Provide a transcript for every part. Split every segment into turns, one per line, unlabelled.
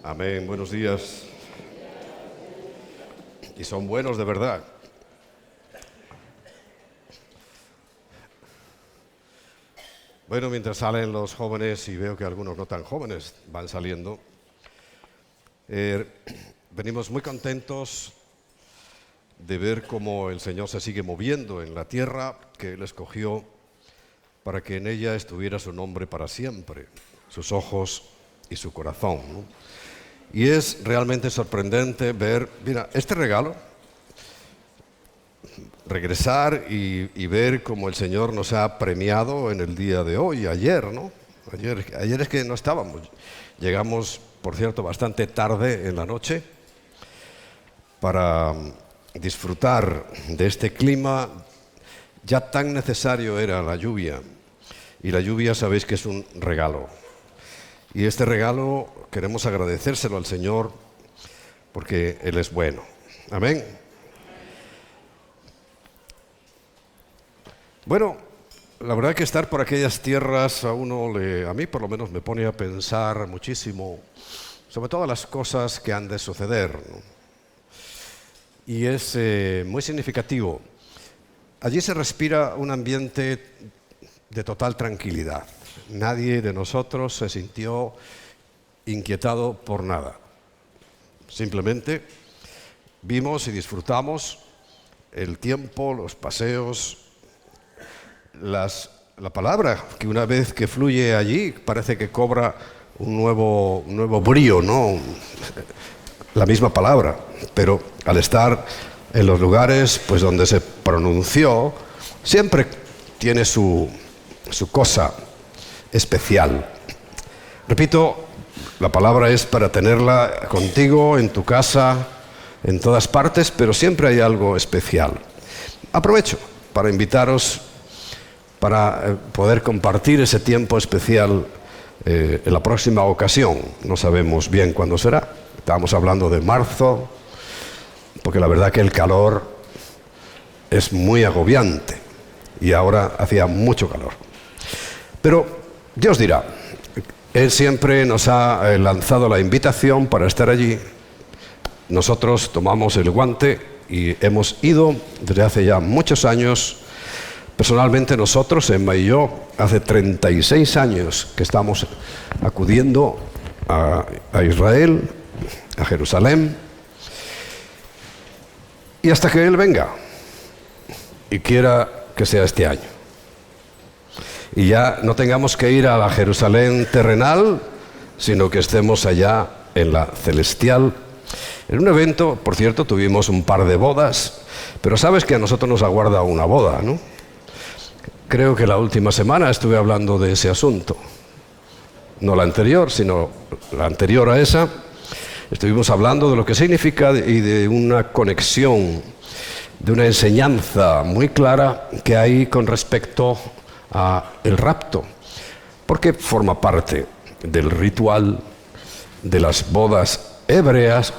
Amén, buenos días. Y son buenos de verdad. Bueno, mientras salen los jóvenes, y veo que algunos no tan jóvenes van saliendo, venimos muy contentos de ver cómo el Señor se sigue moviendo en la tierra que Él escogió para que en ella estuviera su nombre para siempre, sus ojos y su corazón, ¿no? Y es realmente sorprendente ver, mira, este regalo, regresar y ver cómo el Señor nos ha premiado en el día de hoy, ayer, ¿no? Ayer es que no estábamos, llegamos, por cierto, bastante tarde en la noche para disfrutar de este clima. Ya tan necesario era la lluvia, y la lluvia sabéis que es un regalo. Y este regalo queremos agradecérselo al Señor porque Él es bueno. Amén. Bueno, la verdad que estar por aquellas tierras a mí por lo menos me pone a pensar muchísimo sobre todas las cosas que han de suceder, ¿no? Y es muy significativo. Allí se respira un ambiente de total tranquilidad. Nadie de nosotros se sintió inquietado por nada. Simplemente vimos y disfrutamos el tiempo, los paseos, la palabra que una vez que fluye allí parece que cobra un nuevo brío, ¿no? La misma palabra, pero al estar en los lugares pues donde se pronunció, siempre tiene su cosa especial. Repito, la palabra es para tenerla contigo, en tu casa, en todas partes, pero siempre hay algo especial. Aprovecho para invitaros para poder compartir ese tiempo especial en la próxima ocasión. No sabemos bien cuándo será. Estábamos hablando de marzo, porque la verdad que el calor es muy agobiante y ahora hacía mucho calor. Pero Dios dirá, Él siempre nos ha lanzado la invitación para estar allí. Nosotros tomamos el guante y hemos ido desde hace ya muchos años. Personalmente nosotros, Emma y yo, hace 36 años que estamos acudiendo a Israel, a Jerusalén, y hasta que Él venga y quiera que sea este año. Y ya no tengamos que ir a la Jerusalén terrenal, sino que estemos allá en la celestial. En un evento, por cierto, tuvimos un par de bodas, pero sabes que a nosotros nos aguarda una boda, ¿no? Creo que la última semana estuve hablando de ese asunto. No la anterior, sino la anterior a esa. Estuvimos hablando de lo que significa y de una conexión, de una enseñanza muy clara que hay con respecto el rapto, porque forma parte del ritual de las bodas hebreas.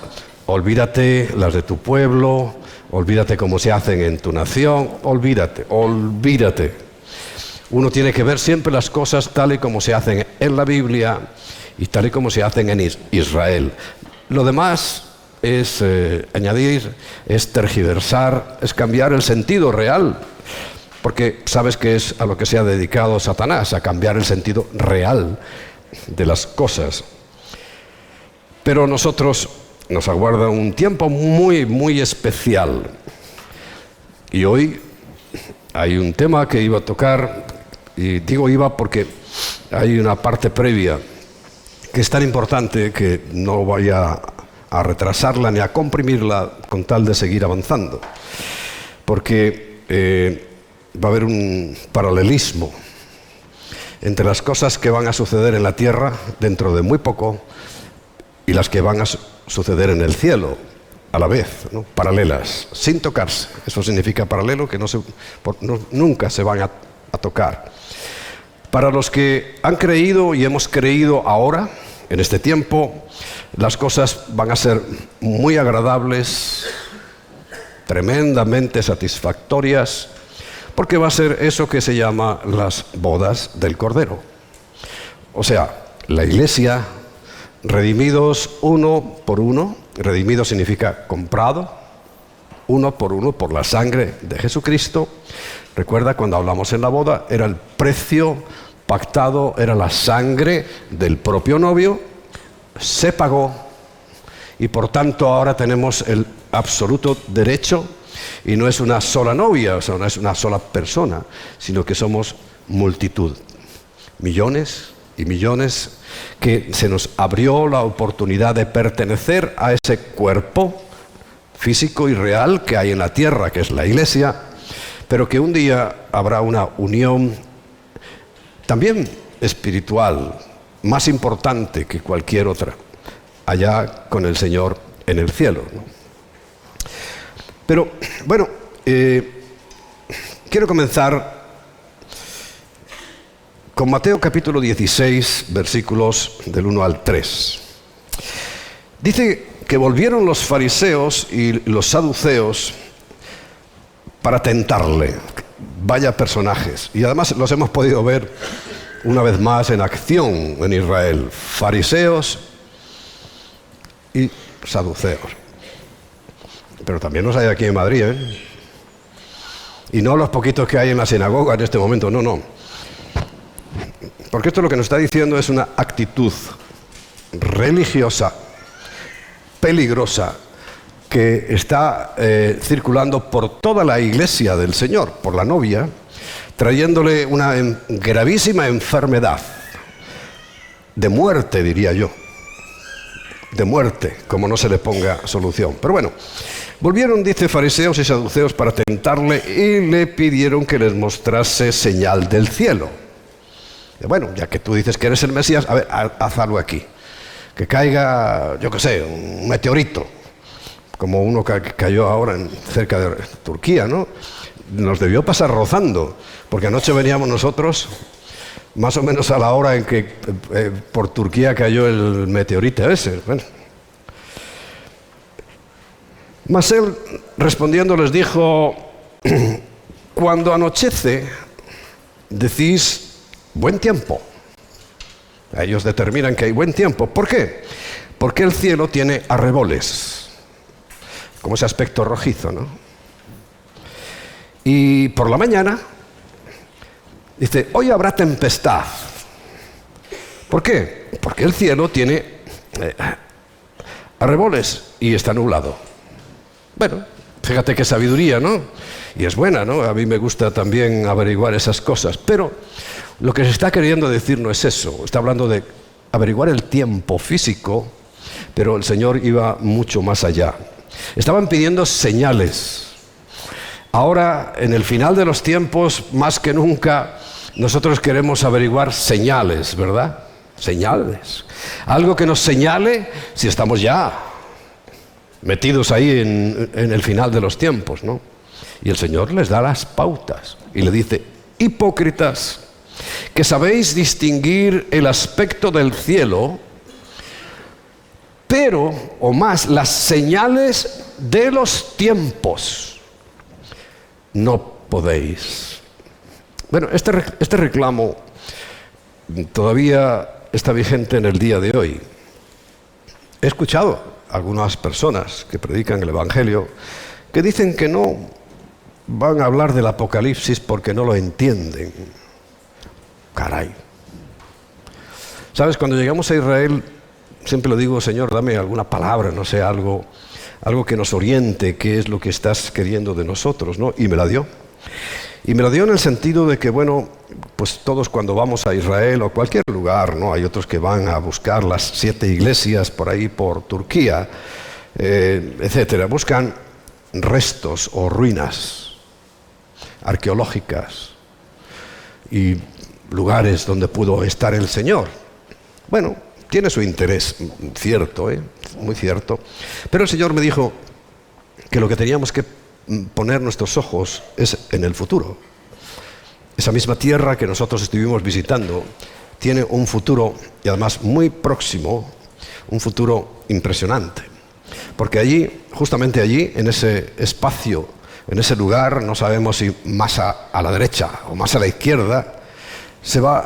Olvídate las de tu pueblo, olvídate cómo se hacen en tu nación, olvídate. Uno tiene que ver siempre las cosas tal y como se hacen en la Biblia y tal y como se hacen en Israel. Lo demás es añadir, es tergiversar, es cambiar el sentido real. Porque sabes que es a lo que se ha dedicado Satanás, a cambiar el sentido real de las cosas. Pero nosotros nos aguarda un tiempo muy, muy especial. Y hoy hay un tema que iba a tocar, y digo iba porque hay una parte previa que es tan importante que no vaya a retrasarla ni a comprimirla con tal de seguir avanzando. Porque va a haber un paralelismo entre las cosas que van a suceder en la tierra dentro de muy poco y las que van a suceder en el cielo a la vez, ¿no? Paralelas, sin tocarse. Eso significa paralelo, que nunca se van a tocar. Para los que han creído y hemos creído ahora, en este tiempo, las cosas van a ser muy agradables, tremendamente satisfactorias, porque va a ser eso que se llama las bodas del Cordero. O sea, la iglesia redimidos uno por uno. Redimido significa comprado, uno por la sangre de Jesucristo. Recuerda, cuando hablamos en la boda, era el precio pactado, era la sangre del propio novio, se pagó, y por tanto ahora tenemos el absoluto derecho, y no es una sola novia, o sea, no es una sola persona, sino que somos multitud, millones y millones, que se nos abrió la oportunidad de pertenecer a ese cuerpo físico y real que hay en la tierra, que es la Iglesia, pero que un día habrá una unión también espiritual, más importante que cualquier otra, allá con el Señor en el cielo, ¿no? Pero, bueno, quiero comenzar con Mateo capítulo 16, versículos del 1 al 3. Dice que volvieron los fariseos y los saduceos para tentarle. Vaya personajes. Y además los hemos podido ver una vez más en acción en Israel. Fariseos y saduceos. Pero también los hay aquí en Madrid, ¿eh? Y no los poquitos que hay en la sinagoga en este momento, no. Porque esto lo que nos está diciendo es una actitud religiosa, peligrosa, que está circulando por toda la iglesia del Señor, por la novia, trayéndole una gravísima enfermedad, de muerte, diría yo, de muerte, como no se le ponga solución. Pero bueno, volvieron, dice, fariseos y saduceos para tentarle y le pidieron que les mostrase señal del cielo. Y bueno, ya que tú dices que eres el Mesías, a ver, haz algo aquí. Que caiga, yo qué sé, un meteorito, como uno que cayó ahora cerca de Turquía, ¿no? Nos debió pasar rozando, porque anoche veníamos nosotros, más o menos a la hora en que por Turquía cayó el meteorito ese. Bueno. Mas él, respondiendo, les dijo: cuando anochece, decís buen tiempo. Ellos determinan que hay buen tiempo. ¿Por qué? Porque el cielo tiene arreboles, como ese aspecto rojizo, ¿no? Y por la mañana dice: hoy habrá tempestad. ¿Por qué? Porque el cielo tiene arreboles y está nublado. Bueno, fíjate qué sabiduría, ¿no? Y es buena, ¿no? A mí me gusta también averiguar esas cosas, pero lo que se está queriendo decir no es eso. Está hablando de averiguar el tiempo físico, pero el Señor iba mucho más allá. Estaban pidiendo señales. Ahora, en el final de los tiempos, más que nunca, nosotros queremos averiguar señales, ¿verdad? Señales. Algo que nos señale si estamos ya metidos ahí en el final de los tiempos, ¿no? Y el Señor les da las pautas y le dice: hipócritas, que sabéis distinguir el aspecto del cielo, pero, o más, las señales de los tiempos no podéis. Bueno, este reclamo todavía está vigente en el día de hoy. He escuchado a algunas personas que predican el Evangelio que dicen que no van a hablar del Apocalipsis porque no lo entienden. Caray. ¿Sabes? Cuando llegamos a Israel, siempre lo digo: Señor, dame alguna palabra, no sé, algo que nos oriente, qué es lo que estás queriendo de nosotros, ¿no? Y me la dio. Y me la dio en el sentido de que, bueno, pues todos cuando vamos a Israel o cualquier lugar, ¿no? Hay otros que van a buscar las 7 iglesias por ahí, por Turquía, etcétera. Buscan restos o ruinas arqueológicas y lugares donde pudo estar el Señor. Bueno, tiene su interés, cierto, muy cierto. Pero el Señor me dijo que lo que teníamos que poner nuestros ojos es en el futuro. Esa misma tierra que nosotros estuvimos visitando tiene un futuro, y además muy próximo, un futuro impresionante. Porque allí, justamente allí, en ese espacio, en ese lugar, no sabemos si más a la derecha o más a la izquierda, se va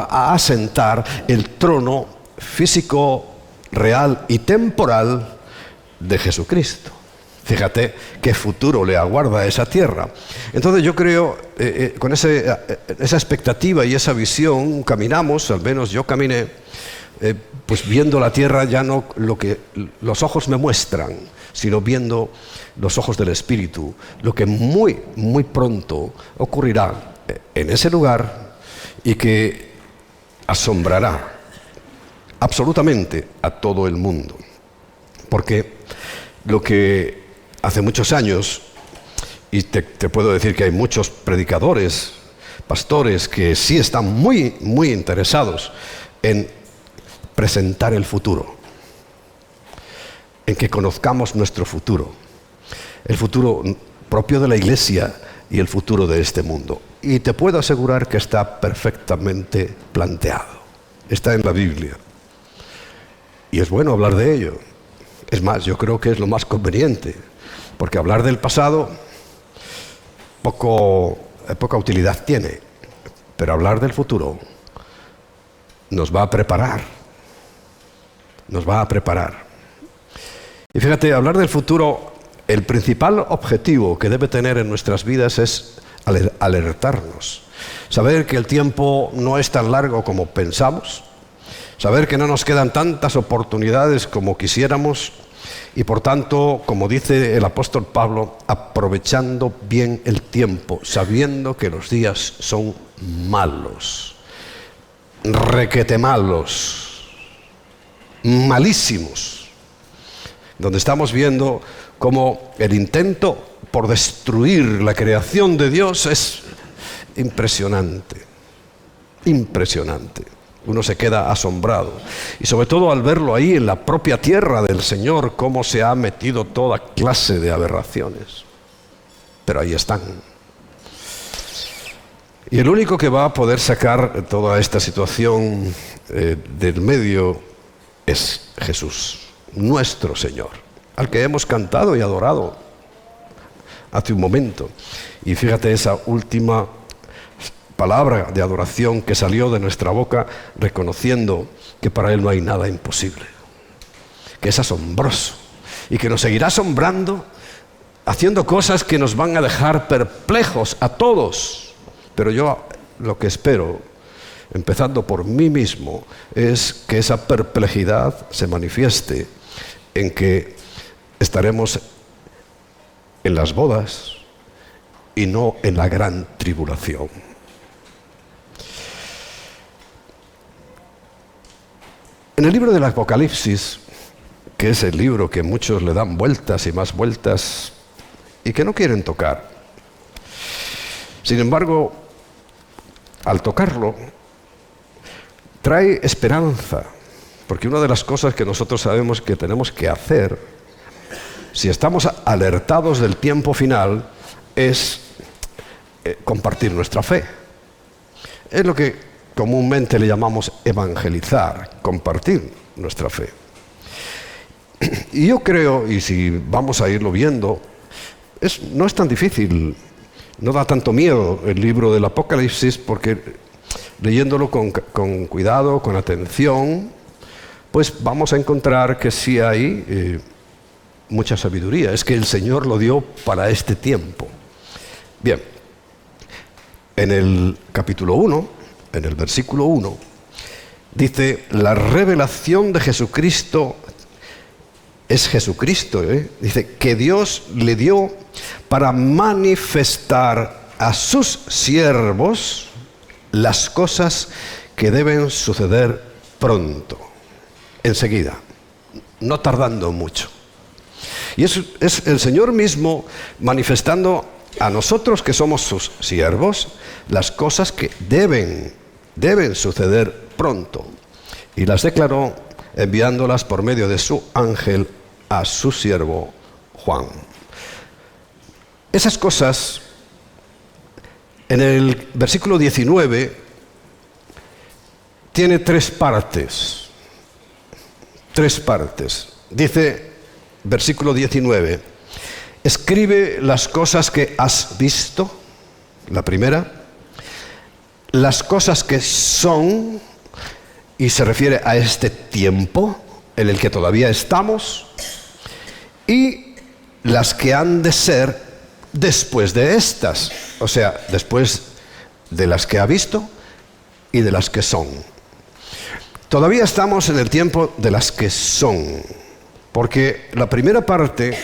a asentar el trono físico, real y temporal de Jesucristo. Fíjate qué futuro le aguarda a esa tierra. Entonces yo creo, con esa expectativa y esa visión, caminamos, al menos yo caminé, pues viendo la tierra ya no lo que los ojos me muestran, sino viendo los ojos del Espíritu, lo que muy, muy pronto ocurrirá en ese lugar y que asombrará absolutamente a todo el mundo. Porque lo que hace muchos años, y te puedo decir que hay muchos predicadores, pastores, que sí están muy, muy interesados en presentar el futuro, en que conozcamos nuestro futuro, el futuro propio de la Iglesia y el futuro de este mundo. Y te puedo asegurar que está perfectamente planteado, está en la Biblia. Y es bueno hablar de ello. Es más, yo creo que es lo más conveniente, porque hablar del pasado poca utilidad tiene, pero hablar del futuro nos va a preparar, Y fíjate, hablar del futuro, el principal objetivo que debe tener en nuestras vidas es alertarnos, saber que el tiempo no es tan largo como pensamos, saber que no nos quedan tantas oportunidades como quisiéramos y por tanto, como dice el apóstol Pablo, aprovechando bien el tiempo, sabiendo que los días son malos, requete malos, malísimos, donde estamos viendo cómo el intento por destruir la creación de Dios es impresionante. Uno se queda asombrado. Y sobre todo al verlo ahí en la propia tierra del Señor, cómo se ha metido toda clase de aberraciones. Pero ahí están. Y el único que va a poder sacar toda esta situación del medio es Jesús, nuestro Señor, al que hemos cantado y adorado hace un momento. Y fíjate esa última palabra de adoración que salió de nuestra boca, reconociendo que para Él no hay nada imposible, que es asombroso y que nos seguirá asombrando, haciendo cosas que nos van a dejar perplejos a todos. Pero yo lo que espero, empezando por mí mismo, es que esa perplejidad se manifieste en que estaremos en las bodas y no en la gran tribulación. En el libro del Apocalipsis, que es el libro que muchos le dan vueltas y más vueltas y que no quieren tocar, sin embargo, al tocarlo, trae esperanza, porque una de las cosas que nosotros sabemos que tenemos que hacer, si estamos alertados del tiempo final, es compartir nuestra fe. Es lo que comúnmente le llamamos evangelizar, compartir nuestra fe. Y yo creo, y si vamos a irlo viendo, no es tan difícil, no da tanto miedo el libro del Apocalipsis, porque leyéndolo con cuidado, con atención, pues vamos a encontrar que sí hay mucha sabiduría. Es que el Señor lo dio para este tiempo. Bien, en el capítulo 1, en el versículo 1, dice, la revelación de Jesucristo es Jesucristo, dice, que Dios le dio para manifestar a sus siervos las cosas que deben suceder pronto, enseguida, no tardando mucho. Y es el Señor mismo manifestando a nosotros que somos sus siervos las cosas que deben suceder pronto. Y las declaró enviándolas por medio de su ángel a su siervo Juan. Esas cosas, en el versículo 19, tiene tres partes. Dice, versículo 19, escribe las cosas que has visto, la primera, las cosas que son y se refiere a este tiempo en el que todavía estamos, y las que han de ser después de estas, o sea, después de las que ha visto y de las que son. Todavía estamos en el tiempo de las que son, porque la primera parte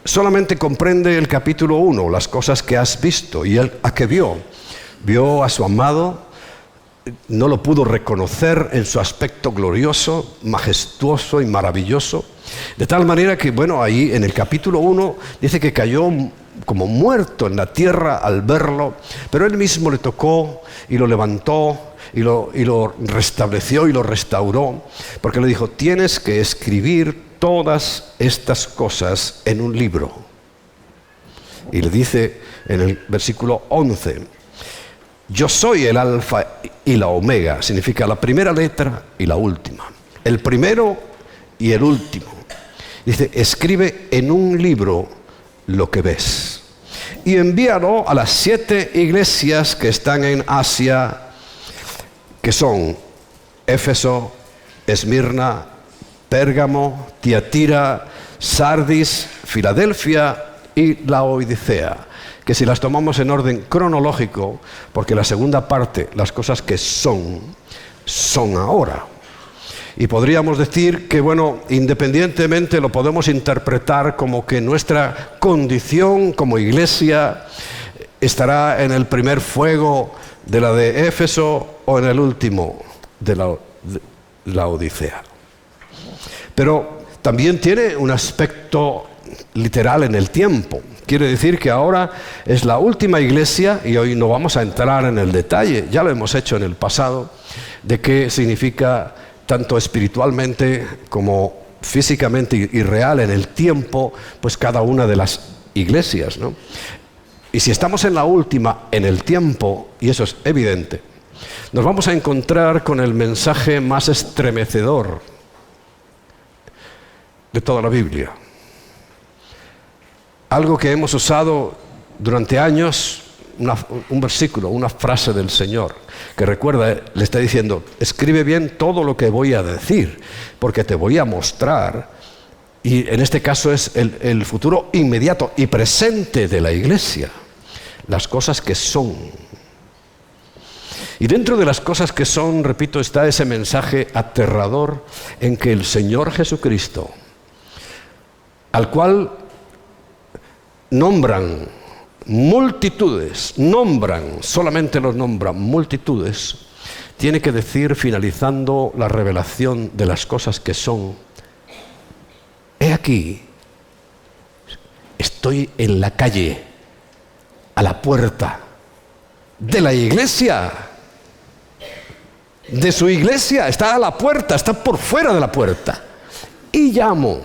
solamente comprende el capítulo 1, las cosas que has visto, y él a qué vio. Vio a su amado, no lo pudo reconocer en su aspecto glorioso, majestuoso y maravilloso, de tal manera que, bueno, ahí en el capítulo 1 dice que cayó como muerto en la tierra al verlo, pero él mismo le tocó y lo levantó y lo restableció y lo restauró, porque le dijo: tienes que escribir todas estas cosas en un libro. Y le dice en el versículo 11: yo soy el alfa y la omega, significa la primera letra y la última, el primero y el último. Dice: escribe en un libro lo que ves y envíalo a las 7 iglesias que están en Asia, que son Éfeso, Esmirna, Pérgamo, Tiatira, Sardis, Filadelfia y Laodicea, que si las tomamos en orden cronológico, porque la segunda parte, las cosas que son ahora. Y podríamos decir que, bueno, independientemente lo podemos interpretar como que nuestra condición como iglesia estará en el primer fuego de la de Éfeso o en el último de la Odisea. Pero también tiene un aspecto literal en el tiempo. Quiere decir que ahora es la última iglesia, y hoy no vamos a entrar en el detalle, ya lo hemos hecho en el pasado, de qué significa tanto espiritualmente como físicamente y real en el tiempo, pues cada una de las iglesias, ¿no? Y si estamos en la última en el tiempo, y eso es evidente, nos vamos a encontrar con el mensaje más estremecedor de toda la Biblia. Algo que hemos usado durante años, un versículo, una frase del Señor, que recuerda, le está diciendo: escribe bien todo lo que voy a decir, porque te voy a mostrar, y en este caso es el futuro inmediato y presente de la iglesia, las cosas que son. Y dentro de las cosas que son, repito, está ese mensaje aterrador en que el Señor Jesucristo, al cual nombran multitudes, solamente los nombran multitudes, tiene que decir, finalizando la revelación de las cosas que son: he aquí, estoy en la calle, a la puerta de la iglesia, de su iglesia, está a la puerta, está por fuera de la puerta, y llamo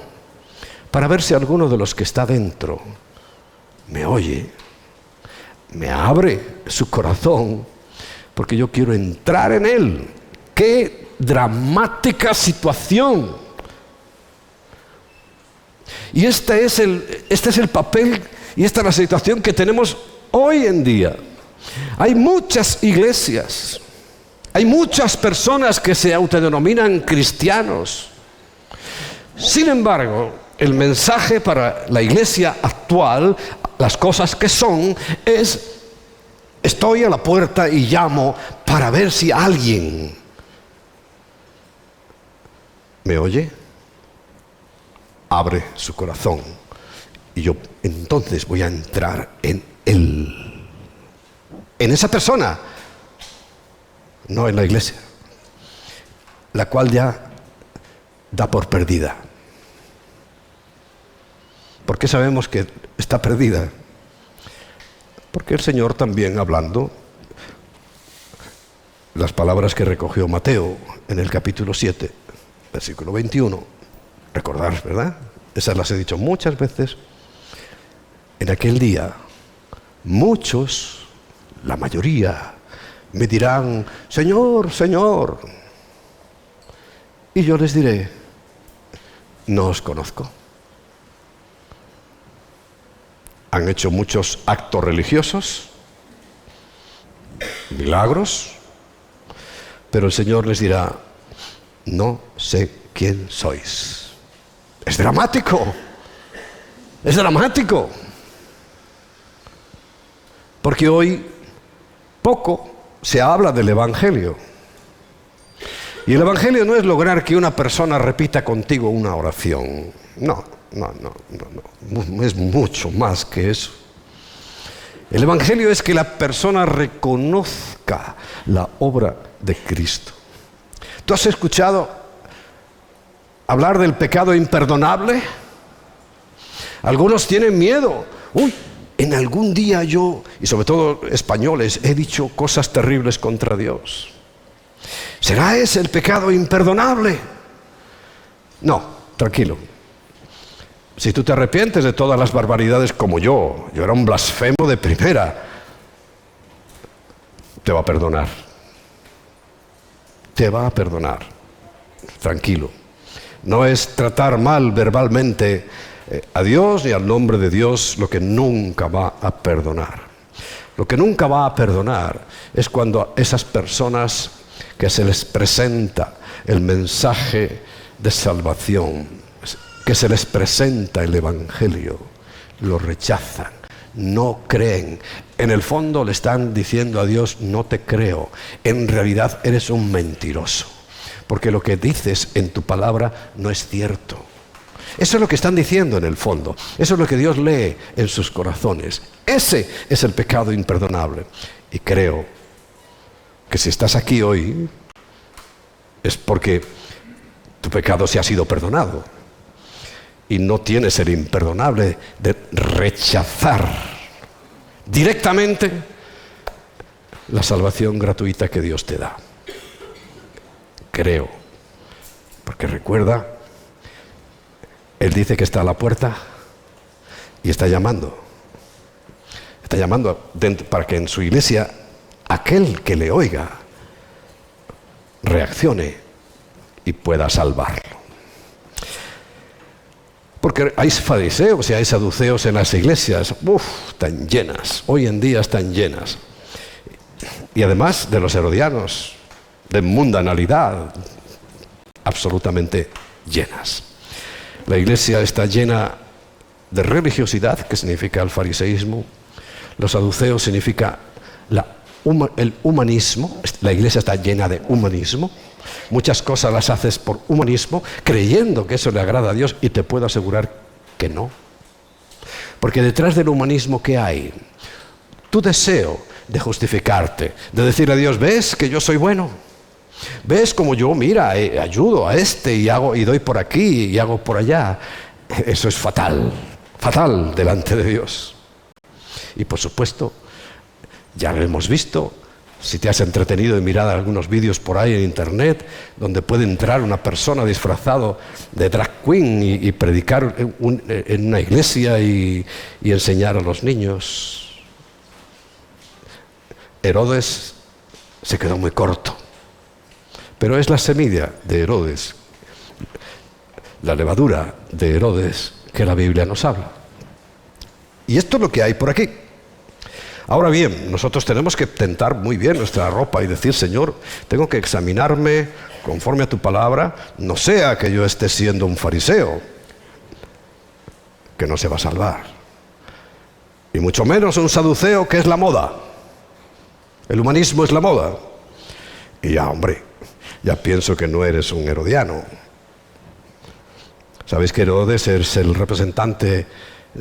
para ver si alguno de los que está dentro me oye, me abre su corazón, porque yo quiero entrar en él. ¡Qué dramática situación! Y este es el papel y esta es la situación que tenemos hoy en día. Hay muchas iglesias, hay muchas personas que se autodenominan cristianos. Sin embargo, el mensaje para la iglesia actual, las cosas que son, es: estoy a la puerta y llamo para ver si alguien me oye, abre su corazón, y yo entonces voy a entrar en él, en esa persona, no en la iglesia, la cual ya da por perdida. ¿Por qué sabemos que está perdida? Porque el Señor también, hablando, las palabras que recogió Mateo en el capítulo 7, versículo 21, recordar, ¿verdad? Esas las he dicho muchas veces. En aquel día, muchos, la mayoría, me dirán: Señor, Señor. Y yo les diré: no os conozco. Han hecho muchos actos religiosos, milagros, pero el Señor les dirá: no sé quién sois. Es dramático. Es dramático. Porque hoy poco se habla del Evangelio. Y el Evangelio no es lograr que una persona repita contigo una oración. No. Es mucho más que eso. El Evangelio es que la persona reconozca la obra de Cristo. ¿Tú has escuchado hablar del pecado imperdonable? Algunos tienen miedo. En algún día yo, y sobre todo españoles, he dicho cosas terribles contra Dios. ¿Será ese el pecado imperdonable? No, tranquilo. Si tú te arrepientes de todas las barbaridades como yo era un blasfemo de primera, te va a perdonar. Te va a perdonar. Tranquilo. No es tratar mal verbalmente a Dios ni al nombre de Dios lo que nunca va a perdonar. Lo que nunca va a perdonar es cuando a esas personas que se les presenta el mensaje de salvación, que se les presenta el Evangelio, lo rechazan, no creen. En el fondo le están diciendo a Dios, no te creo. En realidad eres un mentiroso, porque lo que dices en tu palabra no es cierto. Eso es lo que están diciendo en el fondo. Eso es lo que Dios lee en sus corazones. Ese es el pecado imperdonable. Y creo que si estás aquí hoy es porque tu pecado se ha sido perdonado. Y no tienes el imperdonable de rechazar directamente la salvación gratuita que Dios te da. Creo. Porque recuerda, Él dice que está a la puerta y está llamando. Está llamando para que en su iglesia aquel que le oiga reaccione y pueda salvarlo. Porque hay fariseos y hay saduceos en las iglesias, están llenas, hoy en día están llenas. Y además de los herodianos, de mundanalidad, absolutamente llenas. La iglesia está llena de religiosidad, que significa el fariseísmo. Los saduceos significa el humanismo. La iglesia está llena de humanismo. Muchas cosas las haces por humanismo, creyendo que eso le agrada a Dios, y te puedo asegurar que no. Porque detrás del humanismo, ¿qué hay? Tu deseo de justificarte, de decirle a Dios, ¿ves que yo soy bueno? ¿Ves como yo, mira, ayudo a este y doy por aquí y hago por allá? Eso es fatal, fatal delante de Dios. Y por supuesto, ya lo hemos visto. Si te has entretenido en mirar algunos vídeos por ahí en internet, donde puede entrar una persona disfrazado de drag queen y predicar en una iglesia y enseñar a los niños. Herodes se quedó muy corto, pero es la semilla de Herodes, la levadura de Herodes que la Biblia nos habla. Y esto es lo que hay por aquí. Ahora bien, nosotros tenemos que tentar muy bien nuestra ropa y decir, Señor, tengo que examinarme conforme a tu palabra, no sea que yo esté siendo un fariseo que no se va a salvar, y mucho menos un saduceo, que es la moda. El humanismo es la moda. Y ya, hombre, ya pienso que no eres un herodiano. ¿Sabéis que Herodes es el representante?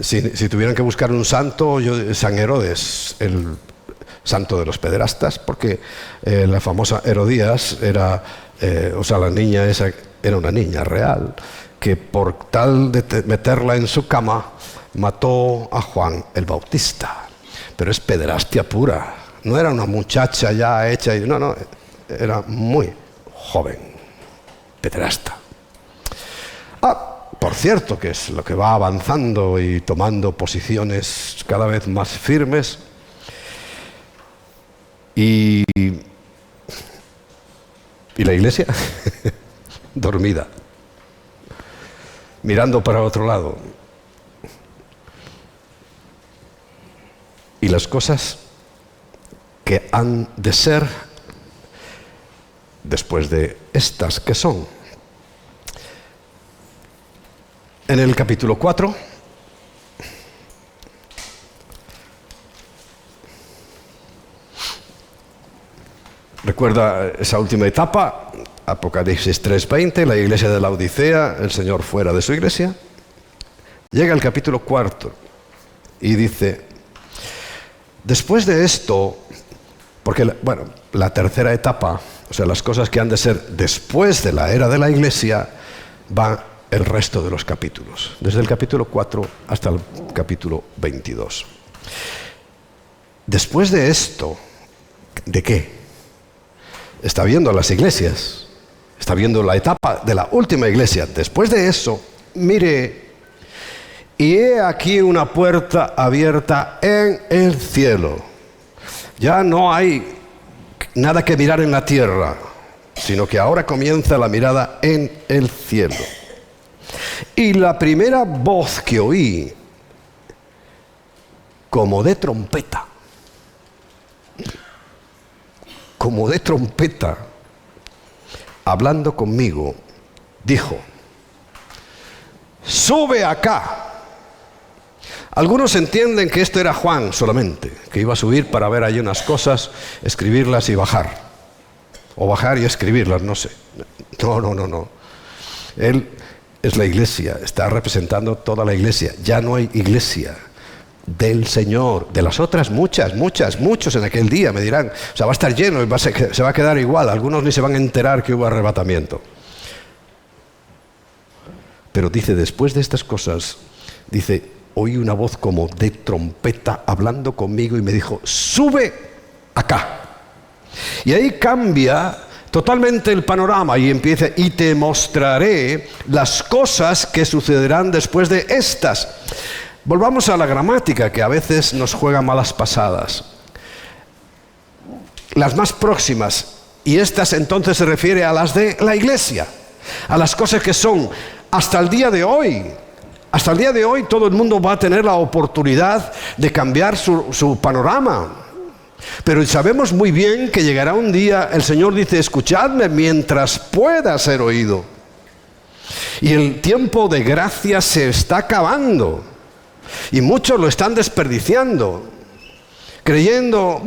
Si tuvieran que buscar un santo, San Herodes, el santo de los pederastas, porque la famosa Herodías era, la niña esa era una niña real, que por tal de meterla en su cama, mató a Juan el Bautista. Pero es pederastia pura, no era una muchacha ya hecha, no, era muy joven, pederasta. Por cierto, que es lo que va avanzando y tomando posiciones cada vez más firmes. Y la iglesia dormida, mirando para otro lado. Y las cosas que han de ser después de estas, ¿qué son? en el capítulo 4, recuerda esa última etapa, Apocalipsis 3:20, la iglesia de la Odisea, el Señor fuera de su iglesia. Llega el capítulo 4 y dice, después de esto, porque la tercera etapa, o sea, las cosas que han de ser después de la era de la iglesia, va el resto de los capítulos, desde el capítulo 4 hasta el capítulo 22. Después de esto, ¿de qué? Está viendo las iglesias, está viendo la etapa de la última iglesia. Después de eso, mire, y he aquí una puerta abierta en el cielo. Ya no hay nada que mirar en la tierra, sino que ahora comienza la mirada en el cielo. Y la primera voz que oí, como de trompeta, hablando conmigo, dijo, sube acá. Algunos entienden que esto era Juan solamente, que iba a subir para ver allí unas cosas, escribirlas y bajar. O bajar y escribirlas, no sé. No. Él es la iglesia, está representando toda la iglesia. Ya no hay iglesia del Señor. De las otras muchos en aquel día me dirán, o sea, va a estar lleno y se va a quedar igual. Algunos ni se van a enterar que hubo arrebatamiento. Pero dice, después de estas cosas, dice, oí una voz como de trompeta hablando conmigo y me dijo, sube acá. Y ahí cambia totalmente el panorama y empieza, y te mostraré las cosas que sucederán después de estas. Volvamos a la gramática, que a veces nos juega malas pasadas. Las más próximas, y estas entonces se refiere a las de la iglesia, a las cosas que son hasta el día de hoy. Hasta el día de hoy todo el mundo va a tener la oportunidad de cambiar su panorama. Pero sabemos muy bien que llegará un día, el Señor dice, escuchadme mientras pueda ser oído. Y el tiempo de gracia se está acabando. Y muchos lo están desperdiciando, creyendo,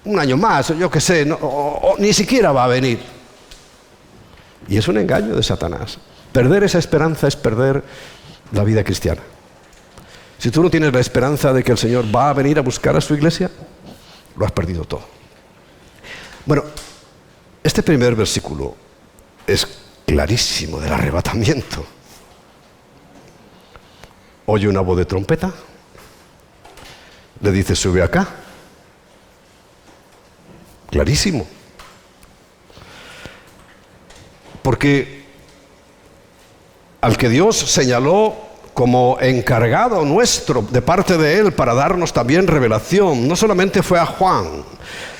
un año más, yo qué sé, o ni siquiera va a venir. Y es un engaño de Satanás. Perder esa esperanza es perder la vida cristiana. Si tú no tienes la esperanza de que el Señor va a venir a buscar a su iglesia, lo has perdido todo. Bueno, este primer versículo es clarísimo del arrebatamiento. Oye una voz de trompeta, le dice, sube acá. Clarísimo. Porque al que Dios señaló como encargado nuestro de parte de Él para darnos también revelación, no solamente fue a Juan,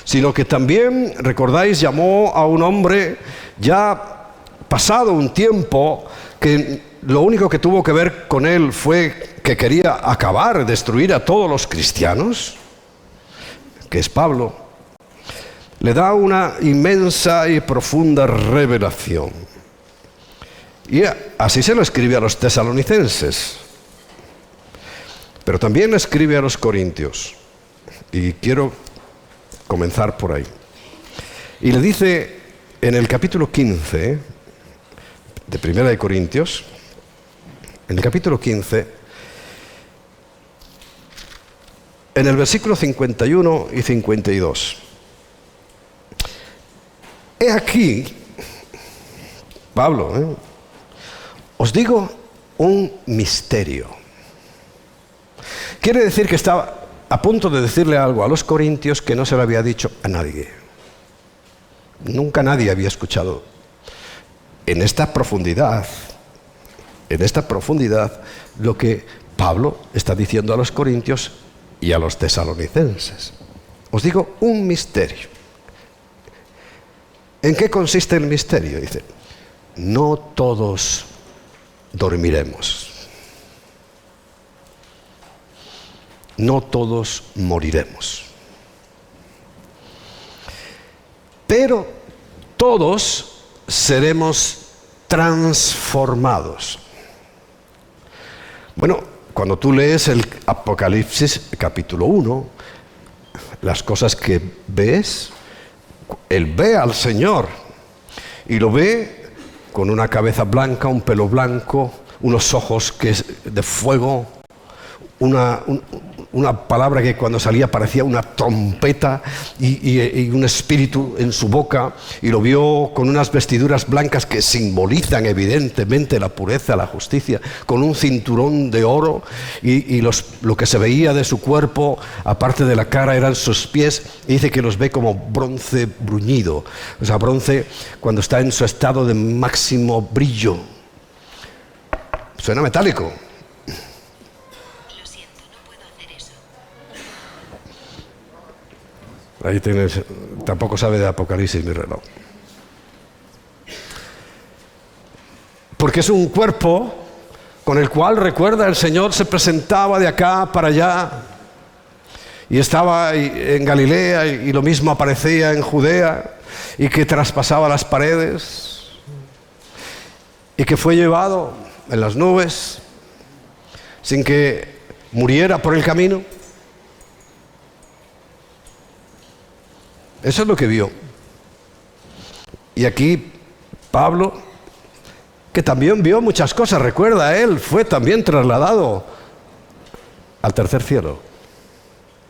sino que también, recordáis, llamó a un hombre ya pasado un tiempo que lo único que tuvo que ver con él fue que quería acabar, destruir a todos los cristianos, que es Pablo. Le da una inmensa y profunda revelación. Y así se lo escribe a los tesalonicenses, pero también le escribe a los corintios. Y quiero comenzar por ahí. Y le dice en el capítulo 15 de Primera de Corintios, en el capítulo 15, en el versículo 51 y 52. He aquí, Pablo, os digo un misterio. Quiere decir que estaba a punto de decirle algo a los corintios que no se lo había dicho a nadie. Nunca nadie había escuchado en esta profundidad lo que Pablo está diciendo a los corintios y a los tesalonicenses. Os digo un misterio. ¿En qué consiste el misterio? Dice, no todos dormiremos. No todos moriremos. Pero todos seremos transformados. Bueno, cuando tú lees el Apocalipsis capítulo 1, las cosas que ves, él ve al Señor y lo ve con una cabeza blanca, un pelo blanco, unos ojos que es de fuego, una palabra que cuando salía parecía una trompeta y un espíritu en su boca, y lo vio con unas vestiduras blancas que simbolizan evidentemente la pureza, la justicia, con un cinturón de oro, y lo que se veía de su cuerpo, aparte de la cara, eran sus pies, y dice que los ve como bronce bruñido, o sea, bronce cuando está en su estado de máximo brillo. Suena metálico. Ahí tienes, tampoco sabe de Apocalipsis mi reloj. Porque es un cuerpo con el cual, recuerda, el Señor se presentaba de acá para allá, y estaba en Galilea, y lo mismo aparecía en Judea, y que traspasaba las paredes, y que fue llevado en las nubes sin que muriera por el camino. Eso es lo que vio. Y aquí Pablo, que también vio muchas cosas, recuerda, él fue también trasladado al tercer cielo,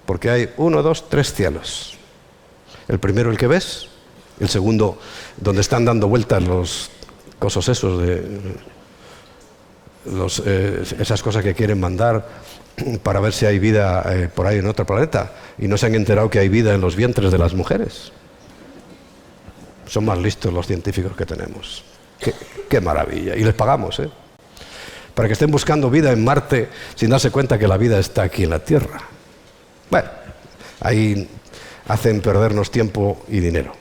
porque hay 1, 2, 3 cielos. El primero, el que ves; el segundo, donde están dando vueltas los cosos esos esas cosas que quieren mandar para ver si hay vida por ahí en otro planeta, y no se han enterado que hay vida en los vientres de las mujeres. Son más listos los científicos que tenemos. Qué maravilla. Y les pagamos, para que estén buscando vida en Marte sin darse cuenta que la vida está aquí en la Tierra. Bueno, ahí hacen perdernos tiempo y dinero.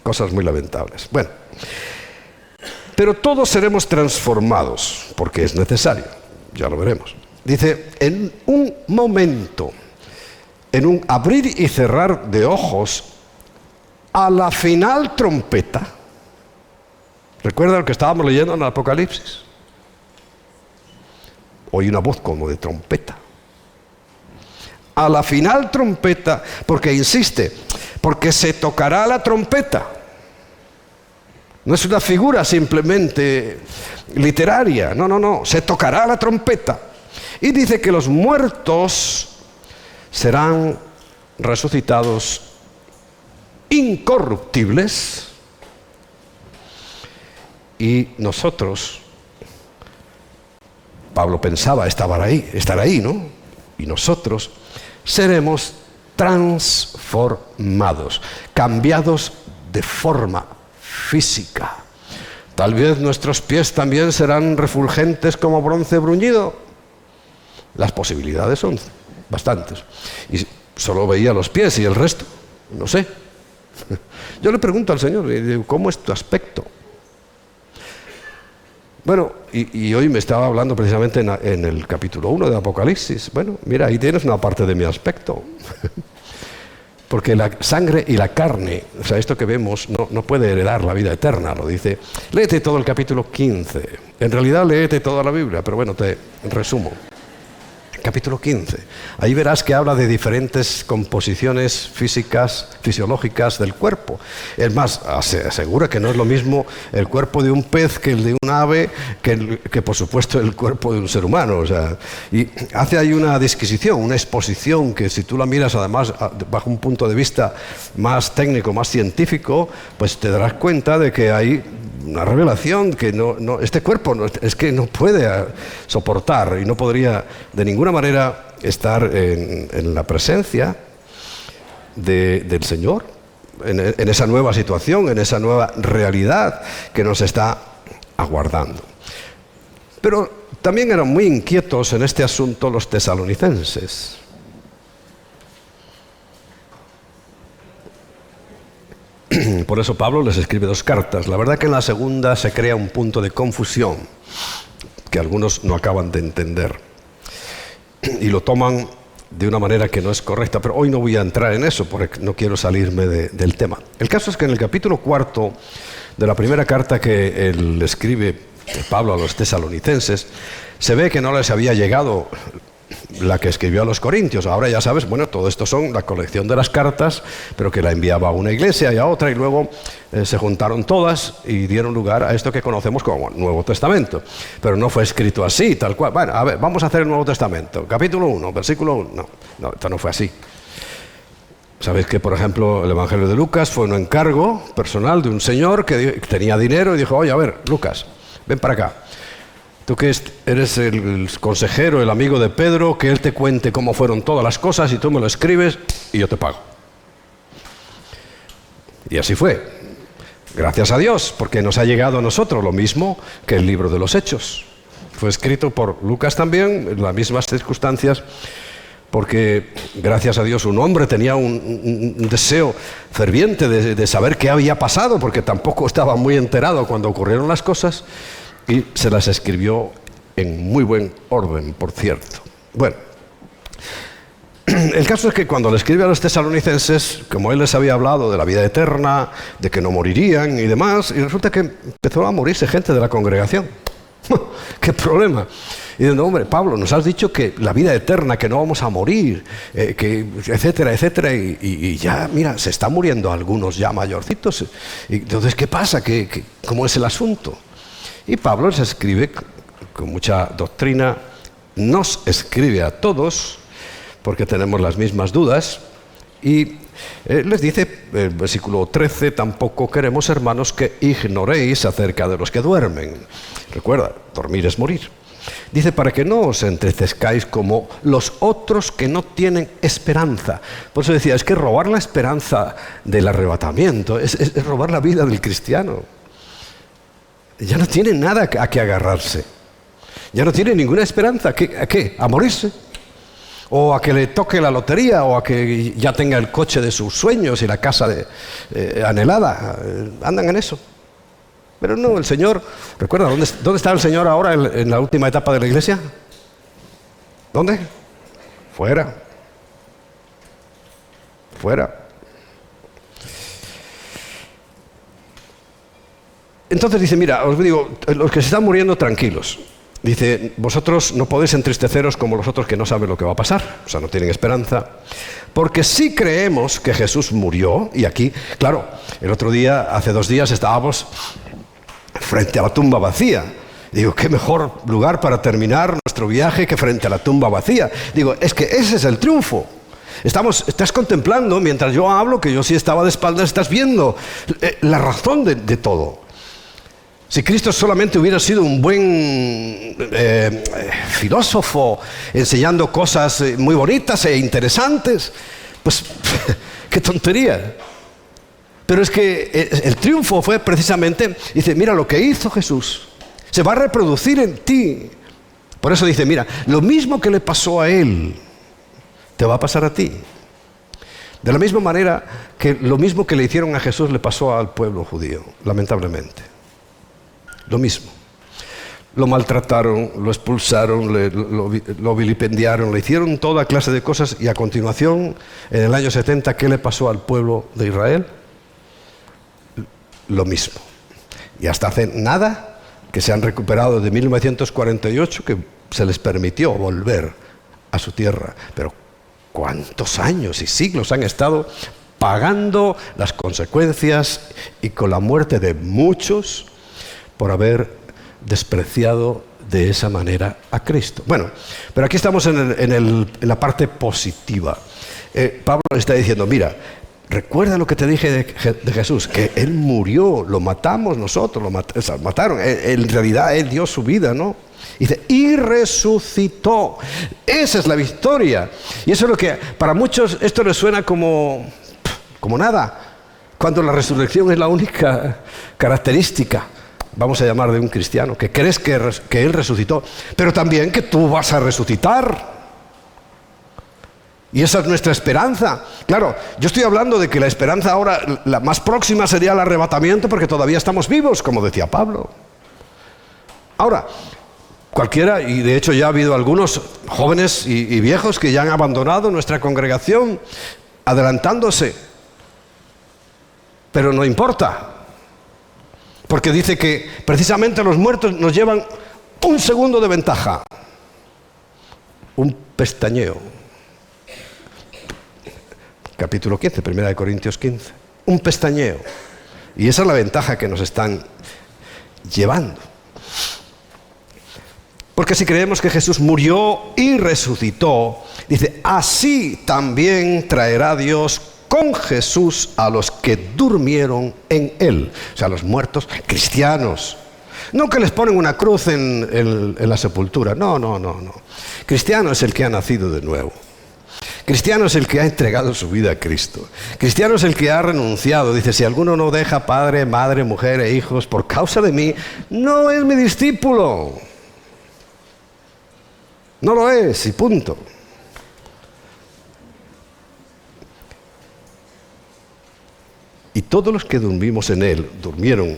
Cosas muy lamentables. Bueno, pero todos seremos transformados, porque es necesario. Ya lo veremos. Dice, en un momento, en un abrir y cerrar de ojos, a la final trompeta. ¿Recuerda lo que estábamos leyendo en el Apocalipsis? Oí una voz como de trompeta. A la final trompeta, porque insiste, porque se tocará la trompeta. No es una figura simplemente literaria, no, se tocará la trompeta. Y dice que los muertos serán resucitados incorruptibles, y nosotros, Pablo pensaba estar ahí, ¿no? Y nosotros seremos transformados, cambiados de forma física. Tal vez nuestros pies también serán refulgentes como bronce bruñido. Las posibilidades son bastantes. Y solo veía los pies y el resto, no sé. Yo le pregunto al Señor, ¿cómo es tu aspecto? Bueno, y hoy me estaba hablando precisamente en el capítulo 1 de Apocalipsis. Bueno, mira, ahí tienes una parte de mi aspecto. Porque la sangre y la carne, o sea, esto que vemos, no puede heredar la vida eterna, lo dice. Léete todo el capítulo 15. En realidad léete toda la Biblia, pero bueno, te resumo. Capítulo 15. Ahí verás que habla de diferentes composiciones físicas, fisiológicas del cuerpo. Es más, se asegura que no es lo mismo el cuerpo de un pez que el de un ave, que por supuesto el cuerpo de un ser humano. O sea, y hace ahí una disquisición, una exposición que, si tú la miras además bajo un punto de vista más técnico, más científico, pues te darás cuenta de que hay una revelación que este cuerpo es que no puede soportar, y no podría de ninguna manera estar en la presencia del Señor, en esa nueva situación, en esa nueva realidad que nos está aguardando. Pero también eran muy inquietos en este asunto los tesalonicenses. Por eso Pablo les escribe 2 cartas. La verdad que en la segunda se crea un punto de confusión que algunos no acaban de entender y lo toman de una manera que no es correcta, pero hoy no voy a entrar en eso porque no quiero salirme del tema. El caso es que en el capítulo 4 de la primera carta que él escribe de Pablo a los tesalonicenses, se ve que no les había llegado la que escribió a los corintios. Ahora ya sabes, bueno, todo esto son la colección de las cartas, pero que la enviaba a una iglesia y a otra, y luego se juntaron todas y dieron lugar a esto que conocemos como Nuevo Testamento. Pero no fue escrito así, tal cual. Bueno, a ver, vamos a hacer el Nuevo Testamento. Capítulo 1, versículo 1. No, esto no fue así. Sabéis que, por ejemplo, el Evangelio de Lucas fue un encargo personal de un señor que tenía dinero y dijo: oye, a ver, Lucas, ven para acá. Tú que eres el consejero, el amigo de Pedro, que él te cuente cómo fueron todas las cosas y tú me lo escribes y yo te pago. Y así fue. Gracias a Dios, porque nos ha llegado a nosotros lo mismo que el libro de los Hechos. Fue escrito por Lucas también, en las mismas circunstancias, porque gracias a Dios un hombre tenía un deseo ferviente de saber qué había pasado, porque tampoco estaba muy enterado cuando ocurrieron las cosas, y se las escribió en muy buen orden, por cierto. Bueno, el caso es que cuando le escribe a los tesalonicenses, como él les había hablado de la vida eterna, de que no morirían y demás, y resulta que empezó a morirse gente de la congregación. ¡Qué problema! Y diciendo: hombre, Pablo, nos has dicho que la vida eterna, que no vamos a morir, que etcétera, etcétera, y ya, mira, se están muriendo algunos ya mayorcitos. Y entonces, ¿qué pasa? ¿Cómo es el asunto? Y Pablo les escribe con mucha doctrina, nos escribe a todos, porque tenemos las mismas dudas, y les dice, el versículo 13, tampoco queremos, hermanos, que ignoréis acerca de los que duermen. Recuerda, dormir es morir. Dice, para que no os entristezcáis como los otros que no tienen esperanza. Por eso decía, es que robar la esperanza del arrebatamiento es robar la vida del cristiano. Ya no tiene nada a que agarrarse. Ya no tiene ninguna esperanza. ¿A qué? ¿A morirse? O a que le toque la lotería, o a que ya tenga el coche de sus sueños y la casa anhelada. Andan en eso. Pero no, el Señor, recuerda, ¿dónde está el Señor ahora en la última etapa de la iglesia? ¿Dónde? Fuera. Fuera. Entonces dice, mira, os digo, los que se están muriendo, tranquilos. Dice, vosotros no podéis entristeceros como los otros que no saben lo que va a pasar, o sea, no tienen esperanza, porque sí creemos que Jesús murió, y aquí, claro, el otro día, hace 2 días, estábamos frente a la tumba vacía. Digo, qué mejor lugar para terminar nuestro viaje que frente a la tumba vacía. Digo, es que ese es el triunfo. Estás contemplando, mientras yo hablo, que yo sí estaba de espaldas, estás viendo la razón de todo. Si Cristo solamente hubiera sido un buen filósofo, enseñando cosas muy bonitas e interesantes, pues qué tontería. Pero es que el triunfo fue precisamente, dice, mira lo que hizo Jesús, se va a reproducir en ti. Por eso dice, mira, lo mismo que le pasó a él, te va a pasar a ti. De la misma manera que lo mismo que le hicieron a Jesús le pasó al pueblo judío, lamentablemente. Lo mismo. Lo maltrataron, lo expulsaron, lo vilipendiaron, le hicieron toda clase de cosas, y a continuación, en el año 70, ¿qué le pasó al pueblo de Israel? Lo mismo. Y hasta hace nada que se han recuperado de 1948, que se les permitió volver a su tierra. Pero ¿cuántos años y siglos han estado pagando las consecuencias y con la muerte de muchos por haber despreciado de esa manera a Cristo? Bueno, pero aquí estamos en la parte positiva. Pablo está diciendo, mira, recuerda lo que te dije de Jesús, que Él murió, lo matamos nosotros, mataron. En realidad Él dio su vida, ¿no? Dice, y resucitó. Esa es la victoria. Y eso es lo que para muchos esto les suena como nada, cuando la resurrección es la única característica, vamos a llamar, de un cristiano, que crees que Él resucitó, pero también que tú vas a resucitar. Y esa es nuestra esperanza. Claro, yo estoy hablando de que la esperanza ahora, la más próxima sería el arrebatamiento, porque todavía estamos vivos, como decía Pablo. Ahora, cualquiera, y de hecho ya ha habido algunos jóvenes y viejos que ya han abandonado nuestra congregación, adelantándose. Pero no importa, Porque dice que precisamente los muertos nos llevan un segundo de ventaja. Un pestañeo. Capítulo 15, 1 Corintios 15. Un pestañeo. Y esa es la ventaja que nos están llevando. Porque si creemos que Jesús murió y resucitó, dice, así también traerá Dios con Jesús a los que durmieron en Él. O sea, los muertos cristianos. No que les ponen una cruz en la sepultura. No. Cristiano es el que ha nacido de nuevo. Cristiano es el que ha entregado su vida a Cristo. Cristiano es el que ha renunciado. Dice, si alguno no deja padre, madre, mujer e hijos por causa de mí, no es mi discípulo. No lo es, y punto. Y todos los que durmimos en Él, durmieron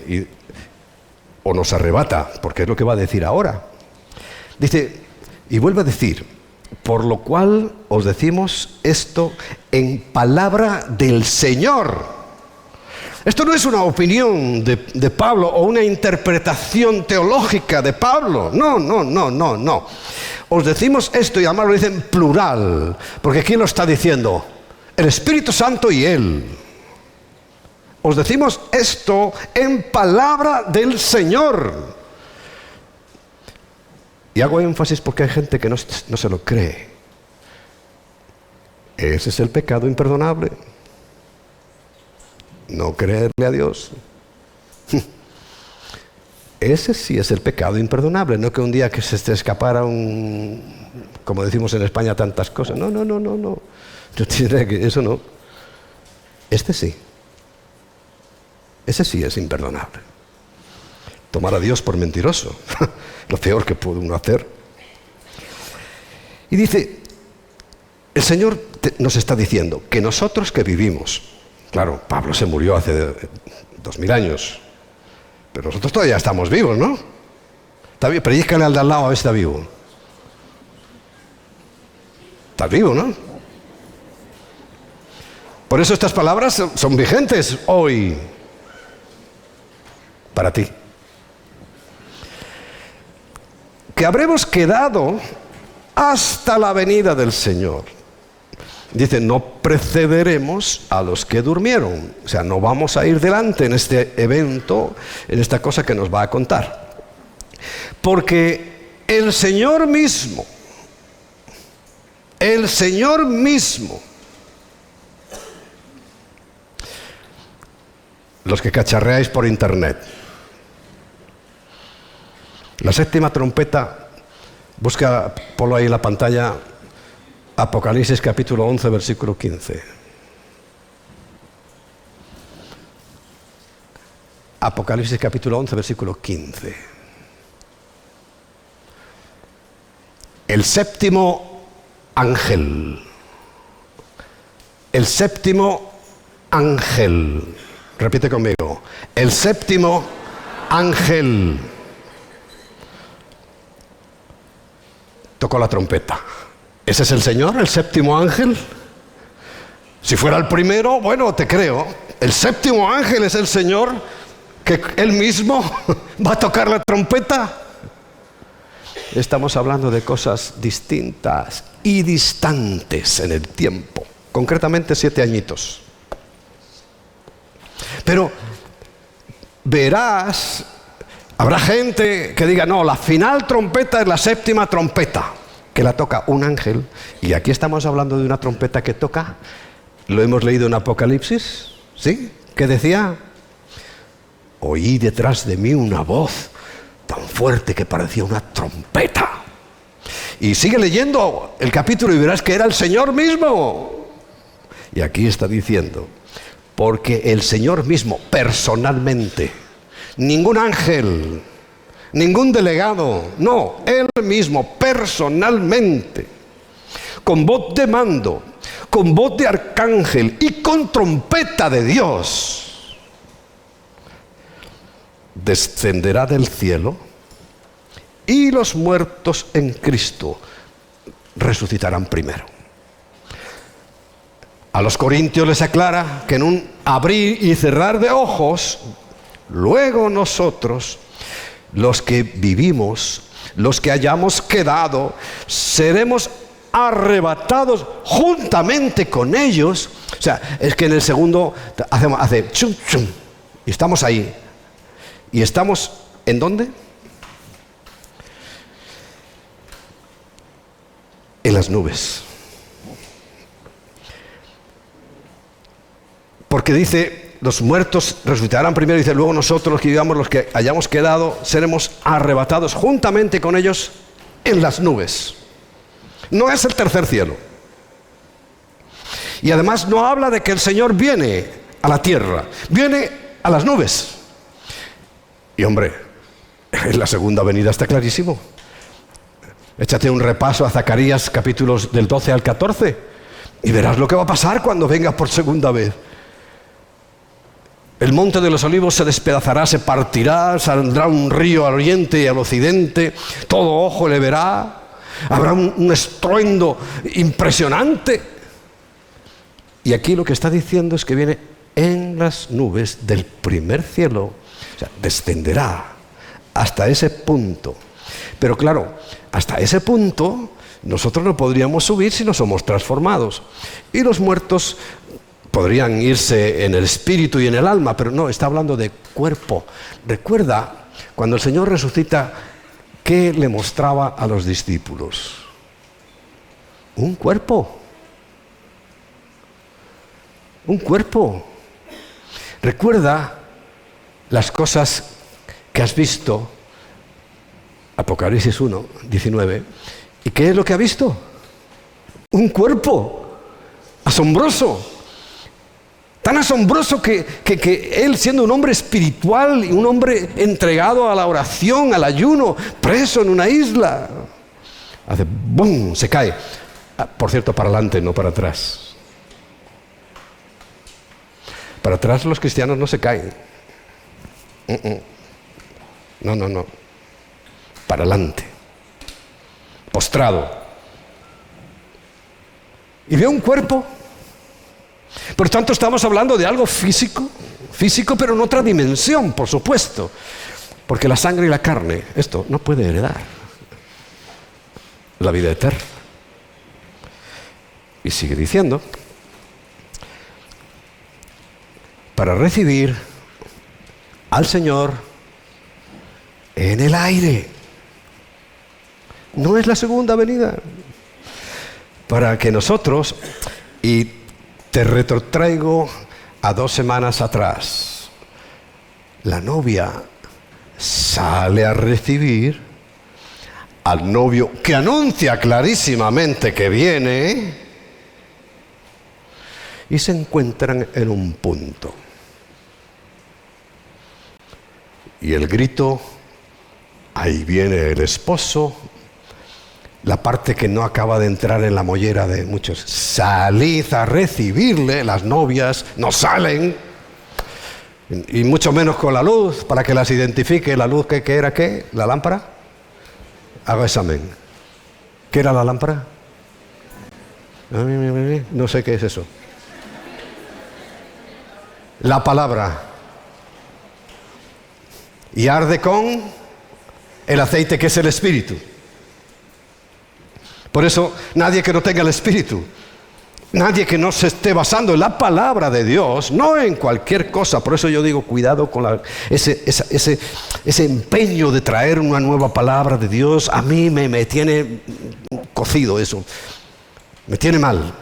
o nos arrebata, porque es lo que va a decir ahora. Dice, y vuelve a decir, por lo cual os decimos esto en palabra del Señor. Esto no es una opinión de Pablo o una interpretación teológica de Pablo. No. Os decimos esto, y además lo dicen plural, porque ¿quién lo está diciendo? El Espíritu Santo y Él. Os decimos esto en palabra del Señor. Y hago énfasis porque hay gente que no se lo cree. Ese es el pecado imperdonable. No creerle a Dios. Ese sí es el pecado imperdonable. No que un día que se te escapara como decimos en España, tantas cosas. No. Eso no. Este sí. Ese sí es imperdonable. Tomar a Dios por mentiroso. Lo peor que puede uno hacer. Y dice, el Señor nos está diciendo que nosotros que vivimos, claro, Pablo se murió hace 2000 años, pero nosotros todavía estamos vivos, ¿no? Está bien, pellízcale al de al lado a ver si está vivo. Estás vivo, ¿no? Por eso estas palabras son vigentes hoy para ti. Que habremos quedado hasta la venida del Señor. Dice, no precederemos a los que durmieron. O sea, no vamos a ir delante en este evento, en esta cosa que nos va a contar. Porque el Señor mismo, los que cacharreáis por internet, la séptima trompeta, ponlo ahí en la pantalla, Apocalipsis capítulo 11, versículo 15. Apocalipsis capítulo 11, versículo 15. El séptimo ángel. El séptimo ángel. Repite conmigo. El séptimo ángel tocó la trompeta. ¿Ese es el Señor, el séptimo ángel? Si fuera el primero, bueno, te creo. El séptimo ángel es el Señor, que Él mismo va a tocar la trompeta. Estamos hablando de cosas distintas y distantes en el tiempo. Concretamente 7 añitos. Pero verás, habrá gente que diga, no, la final trompeta es la séptima trompeta, que la toca un ángel. Y aquí estamos hablando de una trompeta que toca, lo hemos leído en Apocalipsis, ¿sí? ¿Qué decía? Oí detrás de mí una voz tan fuerte que parecía una trompeta. Y sigue leyendo el capítulo y verás que era el Señor mismo. Y aquí está diciendo, porque el Señor mismo, personalmente, ningún ángel, ningún delegado, no, Él mismo, personalmente, con voz de mando, con voz de arcángel y con trompeta de Dios, descenderá del cielo y los muertos en Cristo resucitarán primero. A los corintios les aclara que en un abrir y cerrar de ojos luego nosotros, los que vivimos, los que hayamos quedado, seremos arrebatados juntamente con ellos. O sea, es que en el segundo hace chum, chum, y estamos ahí. ¿Y estamos en dónde? En las nubes. Porque dice, los muertos resucitarán primero, dice, luego nosotros los que vivamos, los que hayamos quedado, seremos arrebatados juntamente con ellos en las nubes. No es el tercer cielo. Y además no habla de que el Señor viene a la tierra, viene a las nubes. Y hombre, en la segunda venida está clarísimo. Échate un repaso a Zacarías capítulos del 12 al 14 y verás lo que va a pasar cuando venga por segunda vez. El monte de los olivos se despedazará, se partirá, saldrá un río al oriente y al occidente, todo ojo le verá, habrá un estruendo impresionante. Y aquí lo que está diciendo es que viene en las nubes del primer cielo, o sea, descenderá hasta ese punto. Pero claro, hasta ese punto nosotros no podríamos subir si no somos transformados. Y los muertos podrían irse en el espíritu y en el alma, pero no, está hablando de cuerpo. Recuerda, cuando el Señor resucita, ¿qué le mostraba a los discípulos? Un cuerpo. Un cuerpo. Recuerda las cosas que has visto, Apocalipsis 1, 19. ¿Y qué es lo que ha visto? Un cuerpo asombroso. Tan asombroso que él, siendo un hombre espiritual y un hombre entregado a la oración, al ayuno, preso en una isla, hace ¡bum!, se cae. Por cierto, para adelante, no para atrás. Para atrás los cristianos no se caen. No. Para adelante. Postrado. Y vio un cuerpo. Por tanto, estamos hablando de algo físico, pero en otra dimensión, por supuesto. Porque la sangre y la carne, esto no puede heredar la vida eterna. Y sigue diciendo, para recibir al Señor en el aire. No es la segunda venida. Para que nosotros, y te retrotraigo a 2 semanas atrás, la novia sale a recibir al novio que anuncia clarísimamente que viene y se encuentran en un punto. Y el grito, ahí viene el esposo, la parte que no acaba de entrar en la mollera de muchos. Salid a recibirle, las novias no salen, y mucho menos con la luz, para que las identifique. La luz, ¿qué era qué? ¿La lámpara? Haga examen. ¿Qué era la lámpara? No sé qué es eso. La palabra. Y arde con el aceite, que es el Espíritu. Por eso, nadie que no tenga el Espíritu, nadie que no se esté basando en la palabra de Dios, no en cualquier cosa. Por eso yo digo, cuidado con ese empeño de traer una nueva palabra de Dios. A mí me tiene cocido eso. Me tiene mal.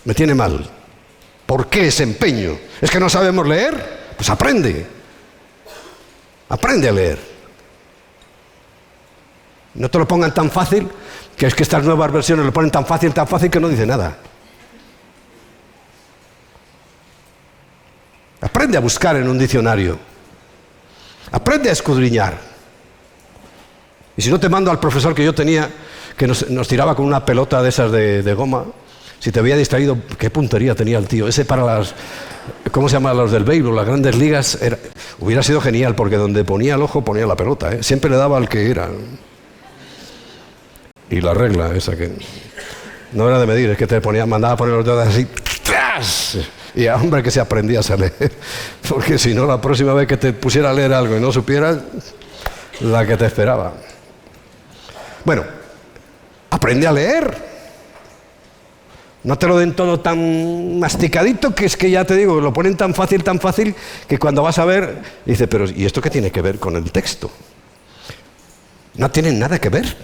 Me tiene mal. ¿Por qué ese empeño? ¿Es que no sabemos leer? Pues aprende. Aprende a leer. No te lo pongan tan fácil, que es que estas nuevas versiones lo ponen tan fácil que no dice nada. Aprende a buscar en un diccionario. Aprende a escudriñar. Y si no, te mando al profesor que yo tenía, que nos tiraba con una pelota de esas de goma. Si te había distraído, qué puntería tenía el tío. Ese para las, ¿cómo se llama? Los del béisbol, las grandes ligas. Hubiera sido genial, porque donde ponía el ojo ponía la pelota, ¿eh? Siempre le daba al que era. Y la regla esa que no era de medir, es que te mandaba a poner los dedos así, ¡tras! Y hombre, que se aprendías a leer, porque si no, la próxima vez que te pusiera a leer algo y no supieras, la que te esperaba. Bueno, aprende a leer. No te lo den todo tan masticadito, que es que ya te digo, lo ponen tan fácil, que cuando vas a ver, dices, pero ¿y esto qué tiene que ver con el texto? No tienen nada que ver.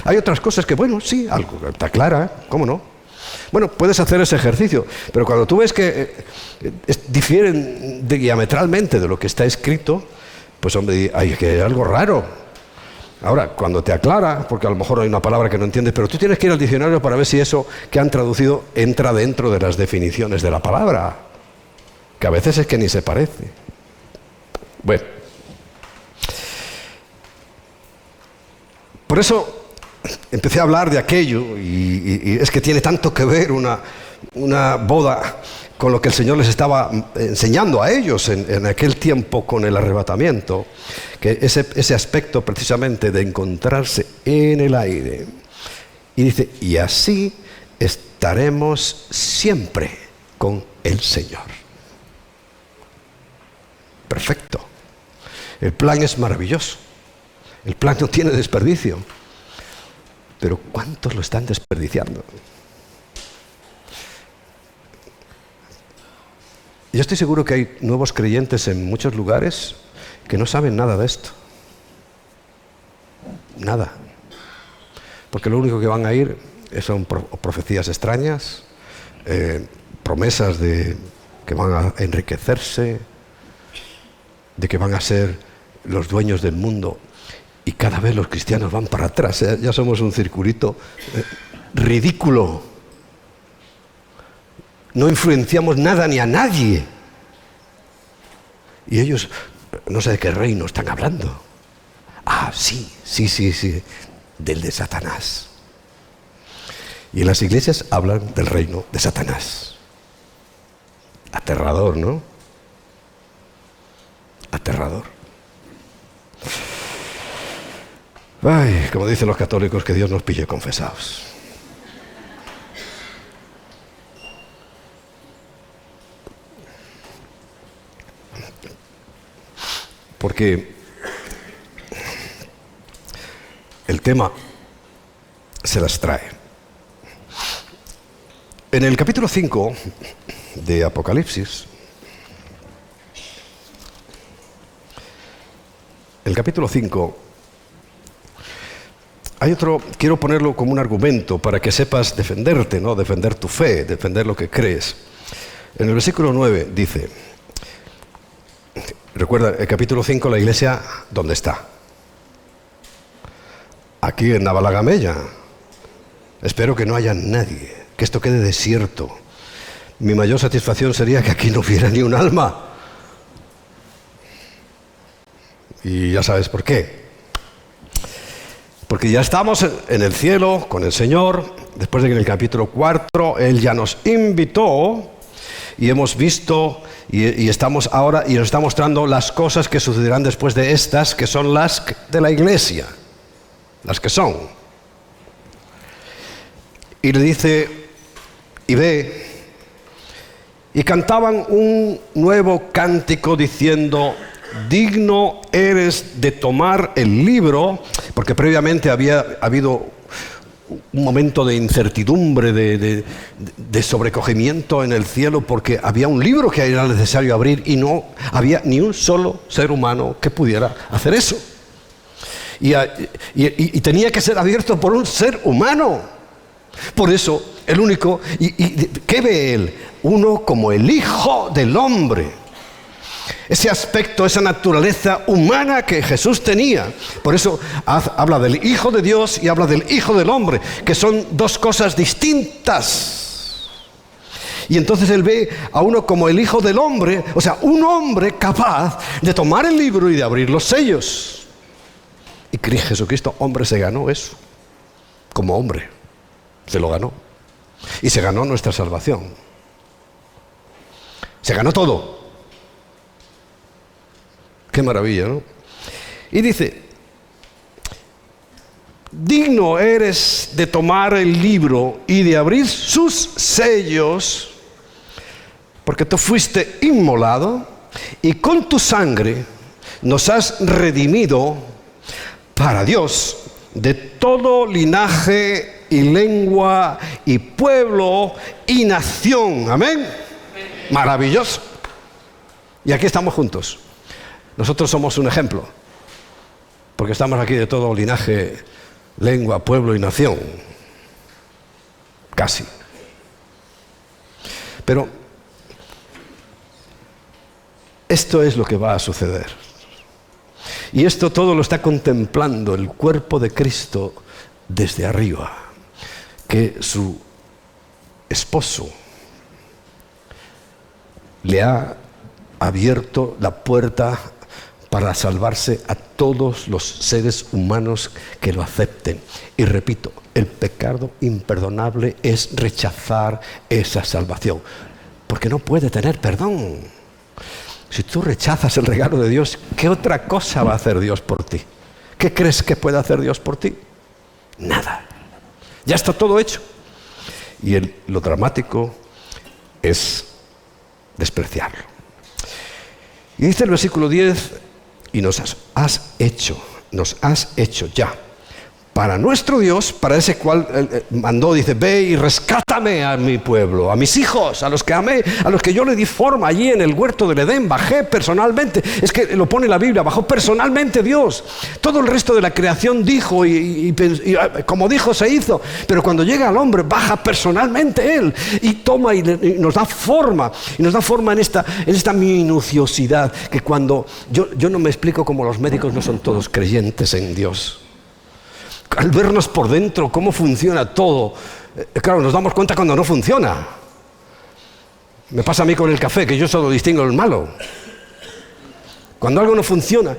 Hay otras cosas que, bueno, sí, algo está clara, ¿cómo no? Bueno, puedes hacer ese ejercicio, pero cuando tú ves que difieren diametralmente de lo que está escrito, pues hombre, hay algo raro. Ahora, cuando te aclara, porque a lo mejor hay una palabra que no entiendes, pero tú tienes que ir al diccionario para ver si eso que han traducido entra dentro de las definiciones de la palabra, que a veces es que ni se parece. Bueno, por eso empecé a hablar de aquello, y es que tiene tanto que ver una boda con lo que el Señor les estaba enseñando a ellos en aquel tiempo con el arrebatamiento, que ese aspecto precisamente de encontrarse en el aire. Y dice, y así estaremos siempre con el Señor. Perfecto. El plan es maravilloso. El plan no tiene desperdicio. Pero ¿cuántos lo están desperdiciando? Yo estoy seguro que hay nuevos creyentes en muchos lugares que no saben nada de esto. Nada. Porque lo único que van a ir son profecías extrañas, promesas de que van a enriquecerse, de que van a ser los dueños del mundo. Y cada vez los cristianos van para atrás. Ya somos un circulito ridículo. No influenciamos nada ni a nadie. Y ellos, no sé de qué reino están hablando. Ah, sí, del de Satanás. Y en las iglesias hablan del reino de Satanás. Aterrador, ¿no? Aterrador. Ay, como dicen los católicos, que Dios nos pille confesados. Porque el tema se las trae. En el capítulo 5 de Apocalipsis, el capítulo 5, hay otro, quiero ponerlo como un argumento para que sepas defenderte, ¿no? Defender tu fe, defender lo que crees. En el versículo 9 dice, recuerda, el capítulo 5, la iglesia, ¿dónde está? Aquí en Navalagamella. Espero que no haya nadie, que esto quede desierto. Mi mayor satisfacción sería que aquí no hubiera ni un alma. Y ya sabes por qué. Porque ya estamos en el cielo con el Señor, después de que en el capítulo 4 Él ya nos invitó y hemos visto y estamos ahora y nos está mostrando las cosas que sucederán después de estas, que son las de la iglesia, las que son. Y le dice, y ve, y cantaban un nuevo cántico diciendo, digno eres de tomar el libro, porque previamente había habido un momento de incertidumbre, de sobrecogimiento en el cielo, porque había un libro que era necesario abrir y no había ni un solo ser humano que pudiera hacer eso. Y tenía que ser abierto por un ser humano. Por eso, el único, ¿qué ve él? Uno como el Hijo del Hombre. Ese aspecto, esa naturaleza humana que Jesús tenía. Por eso habla del Hijo de Dios y habla del Hijo del Hombre, que son dos cosas distintas. Y entonces él ve a uno como el Hijo del Hombre, o sea, un hombre capaz de tomar el libro y de abrir los sellos. Y Jesucristo, hombre, se ganó eso. Como hombre, se lo ganó. Y se ganó nuestra salvación. Se ganó todo. Qué maravilla, ¿no? Y dice, digno eres de tomar el libro y de abrir sus sellos, porque tú fuiste inmolado y con tu sangre nos has redimido para Dios de todo linaje y lengua y pueblo y nación. Amén. Maravilloso. Y aquí estamos juntos. Nosotros somos un ejemplo, porque estamos aquí de todo linaje, lengua, pueblo y nación. Casi. Pero esto es lo que va a suceder. Y esto todo lo está contemplando el cuerpo de Cristo desde arriba, que su esposo le ha abierto la puerta para salvarse a todos los seres humanos que lo acepten. Y repito, el pecado imperdonable es rechazar esa salvación, porque no puede tener perdón. Si tú rechazas el regalo de Dios, ¿qué otra cosa va a hacer Dios por ti? ¿Qué crees que puede hacer Dios por ti? Nada. Ya está todo hecho. Y lo dramático es despreciarlo. Y dice el versículo 10, y nos has hecho ya para nuestro Dios, para ese cual mandó, dice, ve y rescátame a mi pueblo, a mis hijos, a los que amé, a los que yo le di forma allí en el huerto del Edén. Bajé personalmente, es que lo pone la Biblia, bajó personalmente Dios. Todo el resto de la creación dijo y como dijo se hizo, pero cuando llega al hombre baja personalmente Él y toma y nos da forma, y nos da forma en esta minuciosidad, que cuando yo no me explico cómo los médicos no son todos creyentes en Dios. Al vernos por dentro, cómo funciona todo, claro, nos damos cuenta cuando no funciona. Me pasa a mí con el café, que yo solo distingo el malo. Cuando algo no funciona,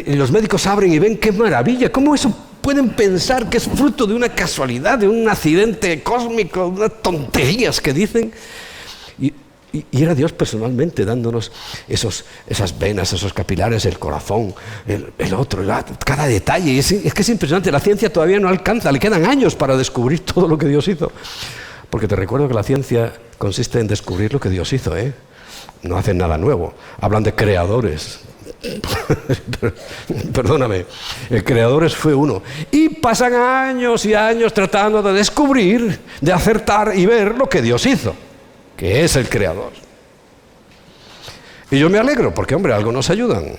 los médicos abren y ven qué maravilla. ¿Cómo eso pueden pensar que es fruto de una casualidad, de un accidente cósmico, de unas tonterías que dicen? Y era Dios personalmente dándonos esas venas, esos capilares, el corazón, el otro, cada detalle. Es que es impresionante. La ciencia todavía no alcanza, le quedan años para descubrir todo lo que Dios hizo. Porque te recuerdo que la ciencia consiste en descubrir lo que Dios hizo, ¿eh? No hacen nada nuevo. Hablan de creadores. Perdóname, el creador fue uno. Y pasan años y años tratando de descubrir, de acertar y ver lo que Dios hizo, que es el creador. Y yo me alegro porque, hombre, algo nos ayudan.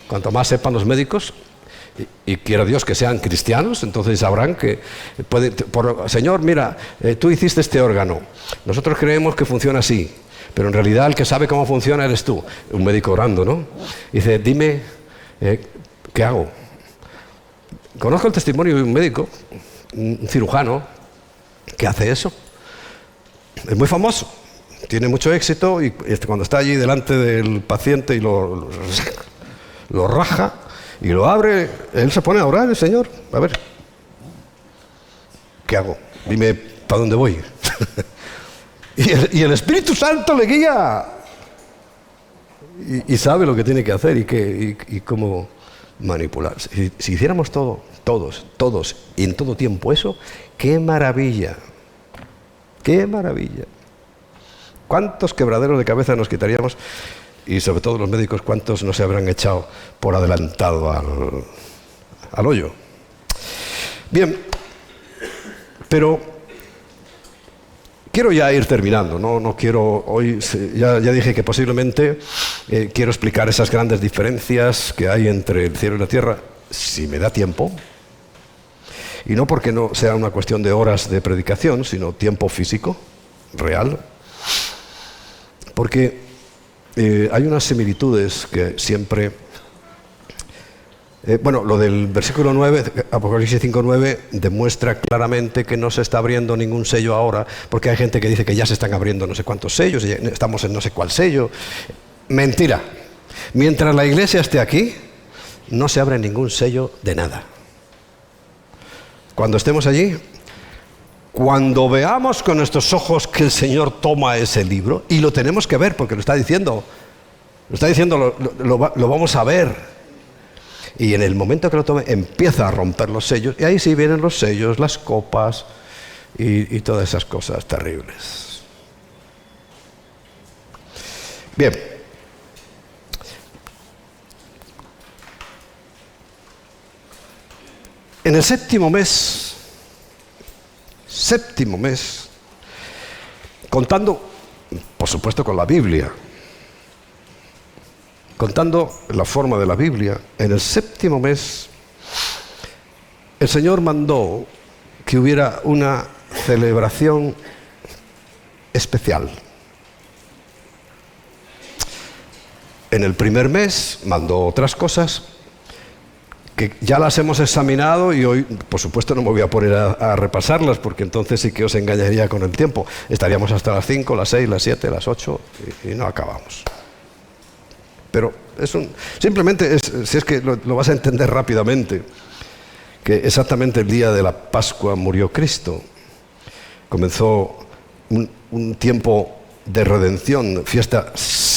Cuanto más sepan los médicos, y quiera Dios que sean cristianos, entonces sabrán que Señor, mira, tú hiciste este órgano, nosotros creemos que funciona así, pero en realidad el que sabe cómo funciona eres tú. Un médico orando, ¿no? Dice, dime, ¿qué hago? Conozco el testimonio de un médico, un cirujano, que hace eso. Es muy famoso, tiene mucho éxito, y cuando está allí delante del paciente y lo raja y lo abre, él se pone a orar, el Señor, a ver, ¿qué hago? Dime para dónde voy. y el Espíritu Santo le guía y sabe lo que tiene que hacer y cómo manipular. Si hiciéramos todos y en todo tiempo eso, ¡qué maravilla! ¡Qué maravilla! ¿Cuántos quebraderos de cabeza nos quitaríamos? Y sobre todo los médicos, ¿cuántos no se habrán echado por adelantado al hoyo? Bien, pero quiero ya ir terminando, no quiero hoy, ya dije que posiblemente quiero explicar esas grandes diferencias que hay entre el cielo y la tierra, si me da tiempo. Y no porque no sea una cuestión de horas de predicación, sino tiempo físico, real. Porque hay unas similitudes que siempre... lo del versículo 9, Apocalipsis 5:9, demuestra claramente que no se está abriendo ningún sello ahora, porque hay gente que dice que ya se están abriendo no sé cuántos sellos, y estamos en no sé cuál sello. Mentira. Mientras la iglesia esté aquí, no se abre ningún sello de nada. Cuando estemos allí, cuando veamos con nuestros ojos que el Señor toma ese libro, y lo tenemos que ver porque lo está diciendo, lo vamos a ver, y en el momento que lo tome empieza a romper los sellos, y ahí sí vienen los sellos, las copas y todas esas cosas terribles. Bien. En el séptimo mes, contando, por supuesto, con la Biblia, contando la forma de la Biblia, en el séptimo mes, el Señor mandó que hubiera una celebración especial. En el primer mes mandó otras cosas que ya las hemos examinado y hoy, por supuesto, no me voy a poner a repasarlas porque entonces sí que os engañaría con el tiempo. Estaríamos hasta las 5, las 6, las 7, las 8 y no acabamos. Pero simplemente si es que lo vas a entender rápidamente, que exactamente el día de la Pascua murió Cristo. Comenzó un tiempo de redención, fiesta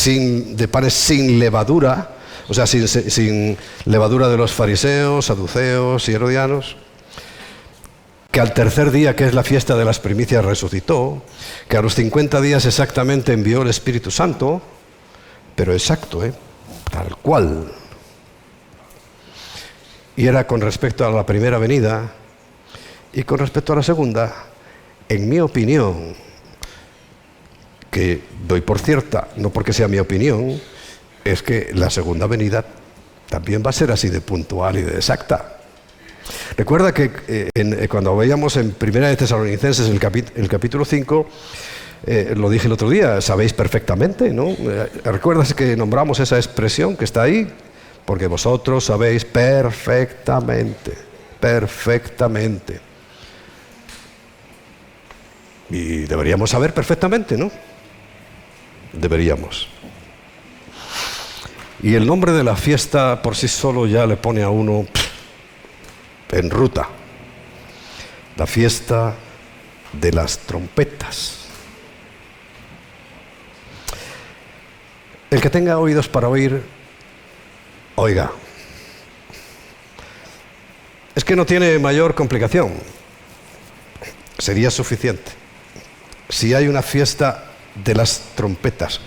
de panes sin levadura, o sea, sin levadura de los fariseos, saduceos y herodianos, que al tercer día, que es la fiesta de las primicias, resucitó, que a los 50 días exactamente envió el Espíritu Santo, pero exacto, tal cual. Y era con respecto a la primera venida y con respecto a la segunda, en mi opinión, que doy por cierta, no porque sea mi opinión, es que la segunda venida también va a ser así de puntual y de exacta. Recuerda que cuando veíamos en Primera de Tesalonicenses el capítulo 5, lo dije el otro día, sabéis perfectamente, ¿no? ¿Recuerdas que nombramos esa expresión que está ahí? Porque vosotros sabéis perfectamente. Y deberíamos saber perfectamente, ¿no? Deberíamos. Y el nombre de la fiesta por sí solo ya le pone a uno en ruta. La fiesta de las trompetas. El que tenga oídos para oír, oiga. Es que no tiene mayor complicación. Sería suficiente. Si hay una fiesta de las trompetas.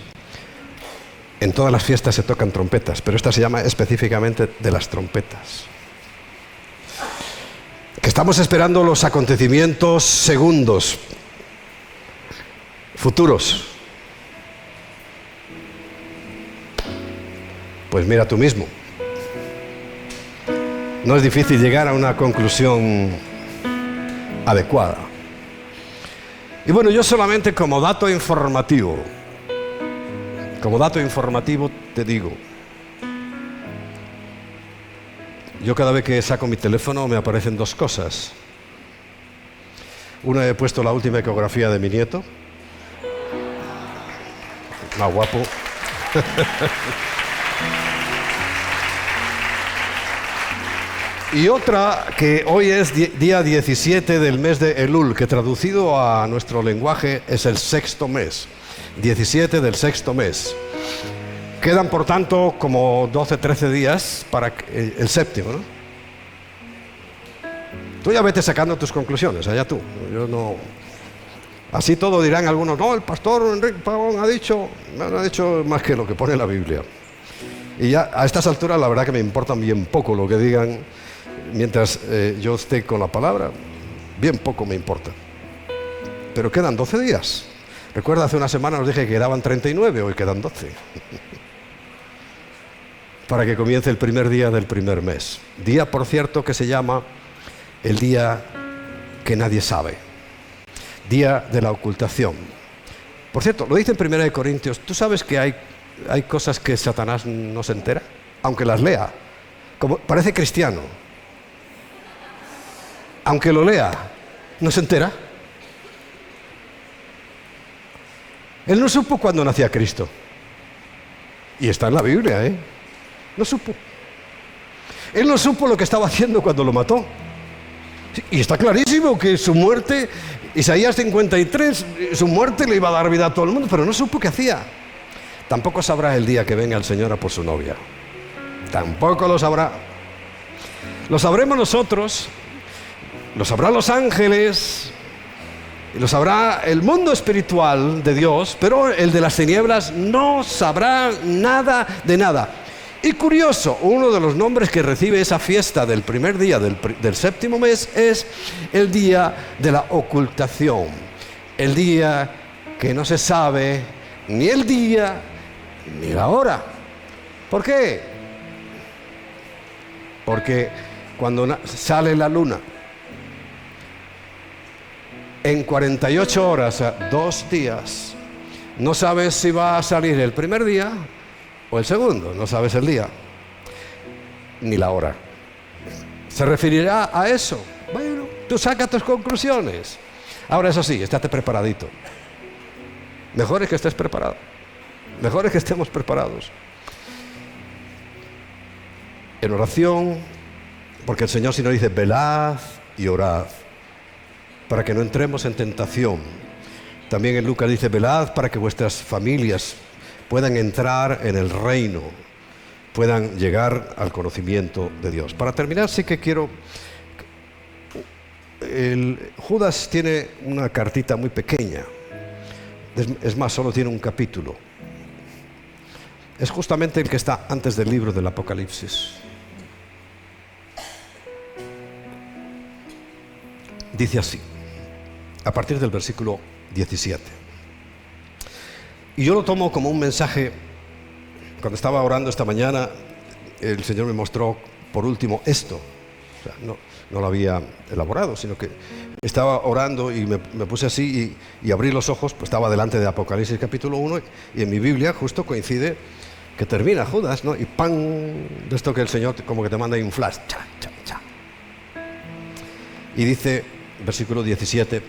En todas las fiestas se tocan trompetas, pero esta se llama específicamente de las trompetas. Que estamos esperando los acontecimientos segundos, futuros. Pues mira tú mismo. No es difícil llegar a una conclusión adecuada. Y bueno, yo solamente como dato informativo te digo, yo cada vez que saco mi teléfono me aparecen dos cosas. Una, he puesto la última ecografía de mi nieto, más guapo. Y otra, que hoy es día 17 del mes de Elul, que traducido a nuestro lenguaje es el sexto mes. 17 del sexto mes. Quedan, por tanto, como 12, 13 días para el séptimo, ¿no? Tú ya vete sacando tus conclusiones, allá tú. Yo no. Así todo dirán algunos, no, el pastor Enrique Pavón no ha dicho más que lo que pone la Biblia. Y ya a estas alturas la verdad que me importa bien poco lo que digan mientras yo esté con la palabra, bien poco me importa. Pero quedan 12 días. Recuerda, hace una semana os dije que quedaban 39, hoy quedan 12. Para que comience el primer día del primer mes. Día, por cierto, que se llama el día que nadie sabe. Día de la ocultación. Por cierto, lo dice en 1 Corintios, ¿tú sabes que hay cosas que Satanás no se entera? Aunque las lea. Como parece cristiano. Aunque lo lea, no se entera. Él no supo cuándo nacía Cristo. Y está en la Biblia, ¿eh? No supo. Él no supo lo que estaba haciendo cuando lo mató. Y está clarísimo que su muerte, Isaías 53, su muerte le iba a dar vida a todo el mundo, pero no supo qué hacía. Tampoco sabrá el día que venga el Señor a por su novia. Tampoco lo sabrá. Lo sabremos nosotros, lo sabrán los ángeles, Lo sabrá el mundo espiritual de Dios, pero el de las tinieblas no sabrá nada de nada. Y curioso, uno de los nombres que recibe esa fiesta del primer día del séptimo mes es el día de la ocultación. El día que no se sabe ni el día ni la hora. ¿Por qué? Porque cuando sale la luna, en 48 horas, o sea, 2 días, no sabes si va a salir el primer día o el segundo, no sabes el día ni la hora. ¿Se referirá a eso? Bueno, tú saca tus conclusiones. Ahora, eso sí, estate preparadito. Mejor es que estés preparado. Mejor es que estemos preparados. En oración, porque el Señor si nos dice, velad y orad, para que no entremos en tentación. También en Lucas dice, velad para que vuestras familias puedan entrar en el reino, puedan llegar al conocimiento de Dios. Para terminar, sí que quiero... Judas tiene una cartita muy pequeña, es más, solo tiene un capítulo. Es justamente el que está antes del libro del Apocalipsis. Dice así, a partir del versículo 17. Y yo lo tomo como un mensaje. Cuando estaba orando esta mañana, el Señor me mostró por último esto. O sea, no lo había elaborado, sino que estaba orando y me puse así y abrí los ojos, pues estaba delante de Apocalipsis capítulo 1 y en mi Biblia justo coincide que termina Judas, ¿no? Y ¡pam! De esto que el Señor como que te manda ahí un flash. ¡Cha, cha, cha! Y dice, versículo 17,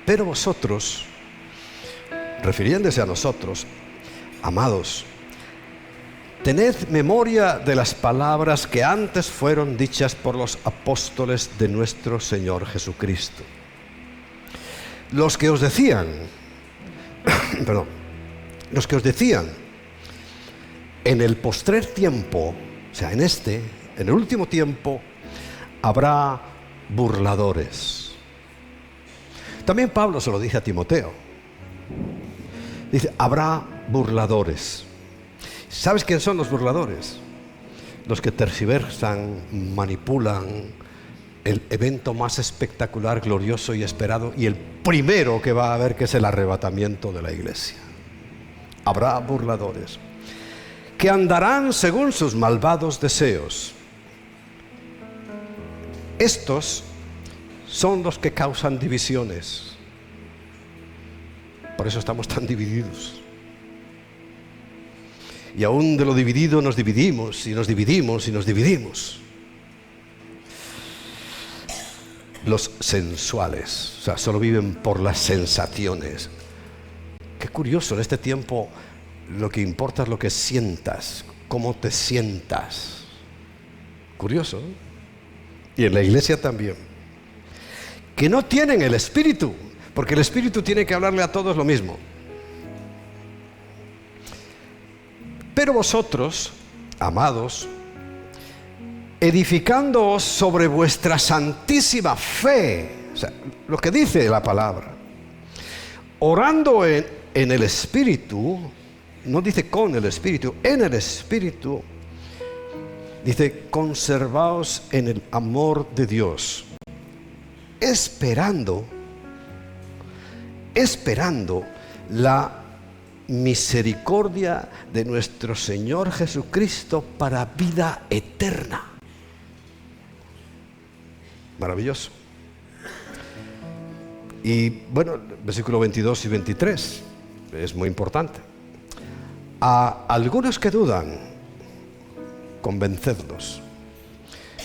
pero vosotros, refiriéndose a nosotros, amados, tened memoria de las palabras que antes fueron dichas por los apóstoles de nuestro Señor Jesucristo. Los que os decían, en el postrer tiempo, o sea, en el último tiempo, habrá burladores. También Pablo se lo dice a Timoteo. Dice, habrá burladores. ¿Sabes quién son los burladores? Los que tergiversan, manipulan el evento más espectacular, glorioso y esperado, y el primero que va a haber, que es el arrebatamiento de la iglesia. Habrá burladores que andarán según sus malvados deseos. Estos son los que causan divisiones. Por eso estamos tan divididos. Y aún de lo dividido nos dividimos y nos dividimos y nos dividimos. Los sensuales, o sea, solo viven por las sensaciones. Qué curioso, en este tiempo lo que importa es lo que sientas, cómo te sientas. Curioso, ¿eh? Y en la iglesia también. Que no tienen el Espíritu, porque el Espíritu tiene que hablarle a todos lo mismo. Pero vosotros, amados, edificándoos sobre vuestra santísima fe, o sea, lo que dice la palabra, orando en el Espíritu, no dice con el Espíritu, en el Espíritu, dice, conservaos en el amor de Dios, esperando la misericordia de nuestro Señor Jesucristo para vida eterna. Maravilloso. Y bueno, versículo 22 y 23 es muy importante. A algunos que dudan, convencedlos.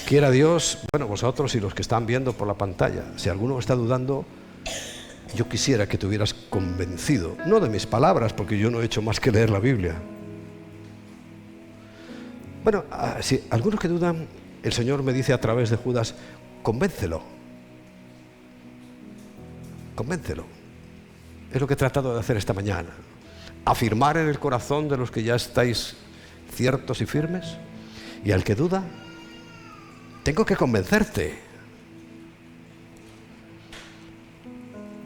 Quiera Dios, bueno, vosotros y los que están viendo por la pantalla, si alguno está dudando, yo quisiera que te hubieras convencido, no de mis palabras, porque yo no he hecho más que leer la Biblia. Bueno, si algunos que dudan, el Señor me dice a través de Judas, convéncelo. Convéncelo. Es lo que he tratado de hacer esta mañana. Afirmar en el corazón de los que ya estáis ciertos y firmes. Y al que duda, tengo que convencerte.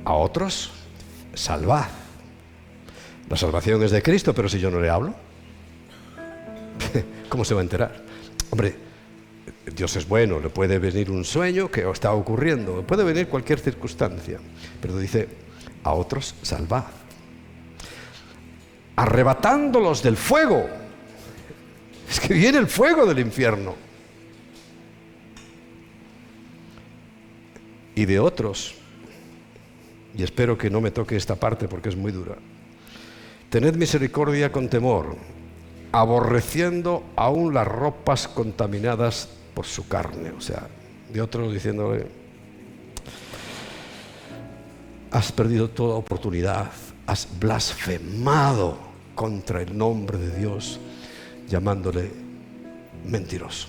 a otros salvad. La salvación es de Cristo, pero si yo no le hablo, ¿cómo se va a enterar? Hombre, Dios es bueno, le puede venir un sueño que está ocurriendo, le puede venir cualquier circunstancia, pero dice, a otros salvad, arrebatándolos del fuego. Es que viene el fuego del infierno. Y de otros, y espero que no me toque esta parte porque es muy dura, tened misericordia con temor, aborreciendo aún las ropas contaminadas por su carne. O sea, de otros diciéndole, has perdido toda oportunidad, has blasfemado contra el nombre de Dios, llamándole mentiroso.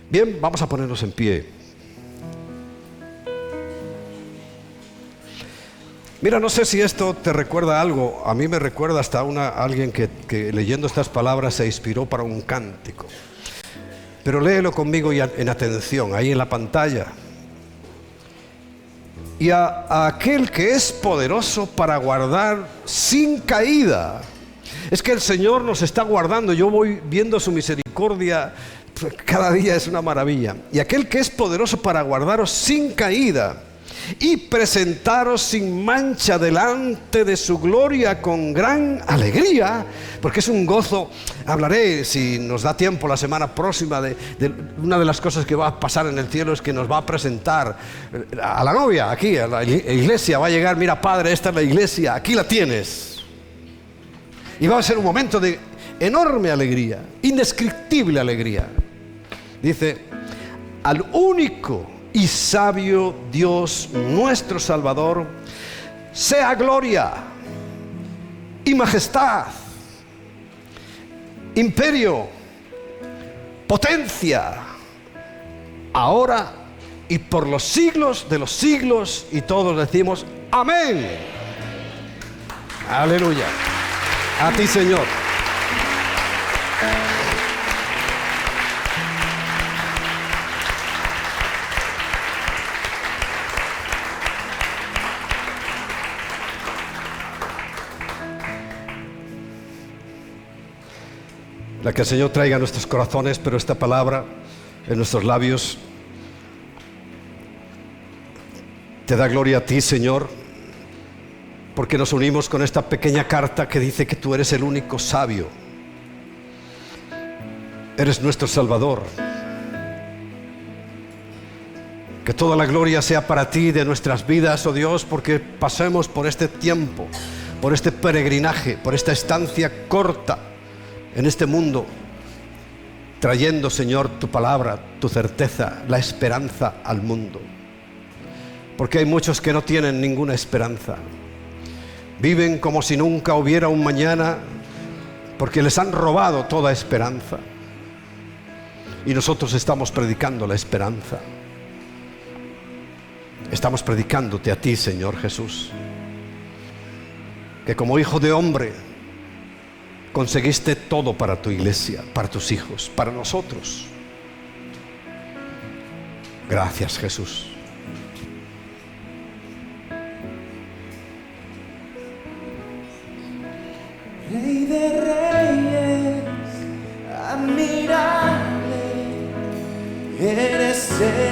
Bien, vamos a ponernos en pie. Mira, no sé si esto te recuerda algo. A mí me recuerda hasta alguien que leyendo estas palabras se inspiró para un cántico. Pero léelo conmigo y en atención, ahí en la pantalla. Y a aquel que es poderoso para guardar sin caída. Es que el Señor nos está guardando. Yo voy viendo su misericordia. Cada día es una maravilla. Y aquel que es poderoso para guardaros sin caída y presentaros sin mancha delante de su gloria con gran alegría, porque es un gozo. Hablaré, si nos da tiempo, la semana próxima de una de las cosas que va a pasar en el cielo, es que nos va a presentar a la novia aquí, a la iglesia. Va a llegar, mira Padre, esta es la iglesia, aquí la tienes. Y va a ser un momento de enorme alegría, indescriptible alegría. Dice, al único y sabio Dios nuestro Salvador sea gloria y majestad, imperio, potencia, ahora y por los siglos de los siglos. Y todos decimos amén. Aleluya. A ti, Señor. La que el Señor traiga a nuestros corazones, pero esta palabra en nuestros labios te da gloria a ti, Señor, porque nos unimos con esta pequeña carta que dice que tú eres el único sabio, eres nuestro Salvador. Que toda la gloria sea para ti de nuestras vidas, oh Dios, porque pasemos por este tiempo, por este peregrinaje, por esta estancia corta en este mundo, trayendo, Señor, tu palabra, tu certeza, la esperanza al mundo. Porque hay muchos que no tienen ninguna esperanza. Viven como si nunca hubiera un mañana, porque les han robado toda esperanza. Y nosotros estamos predicando la esperanza. Estamos predicándote a ti, Señor Jesús, que como hijo de hombre conseguiste todo para tu iglesia, para tus hijos, para nosotros. Gracias, Jesús.
Rey de reyes, admirable, eres el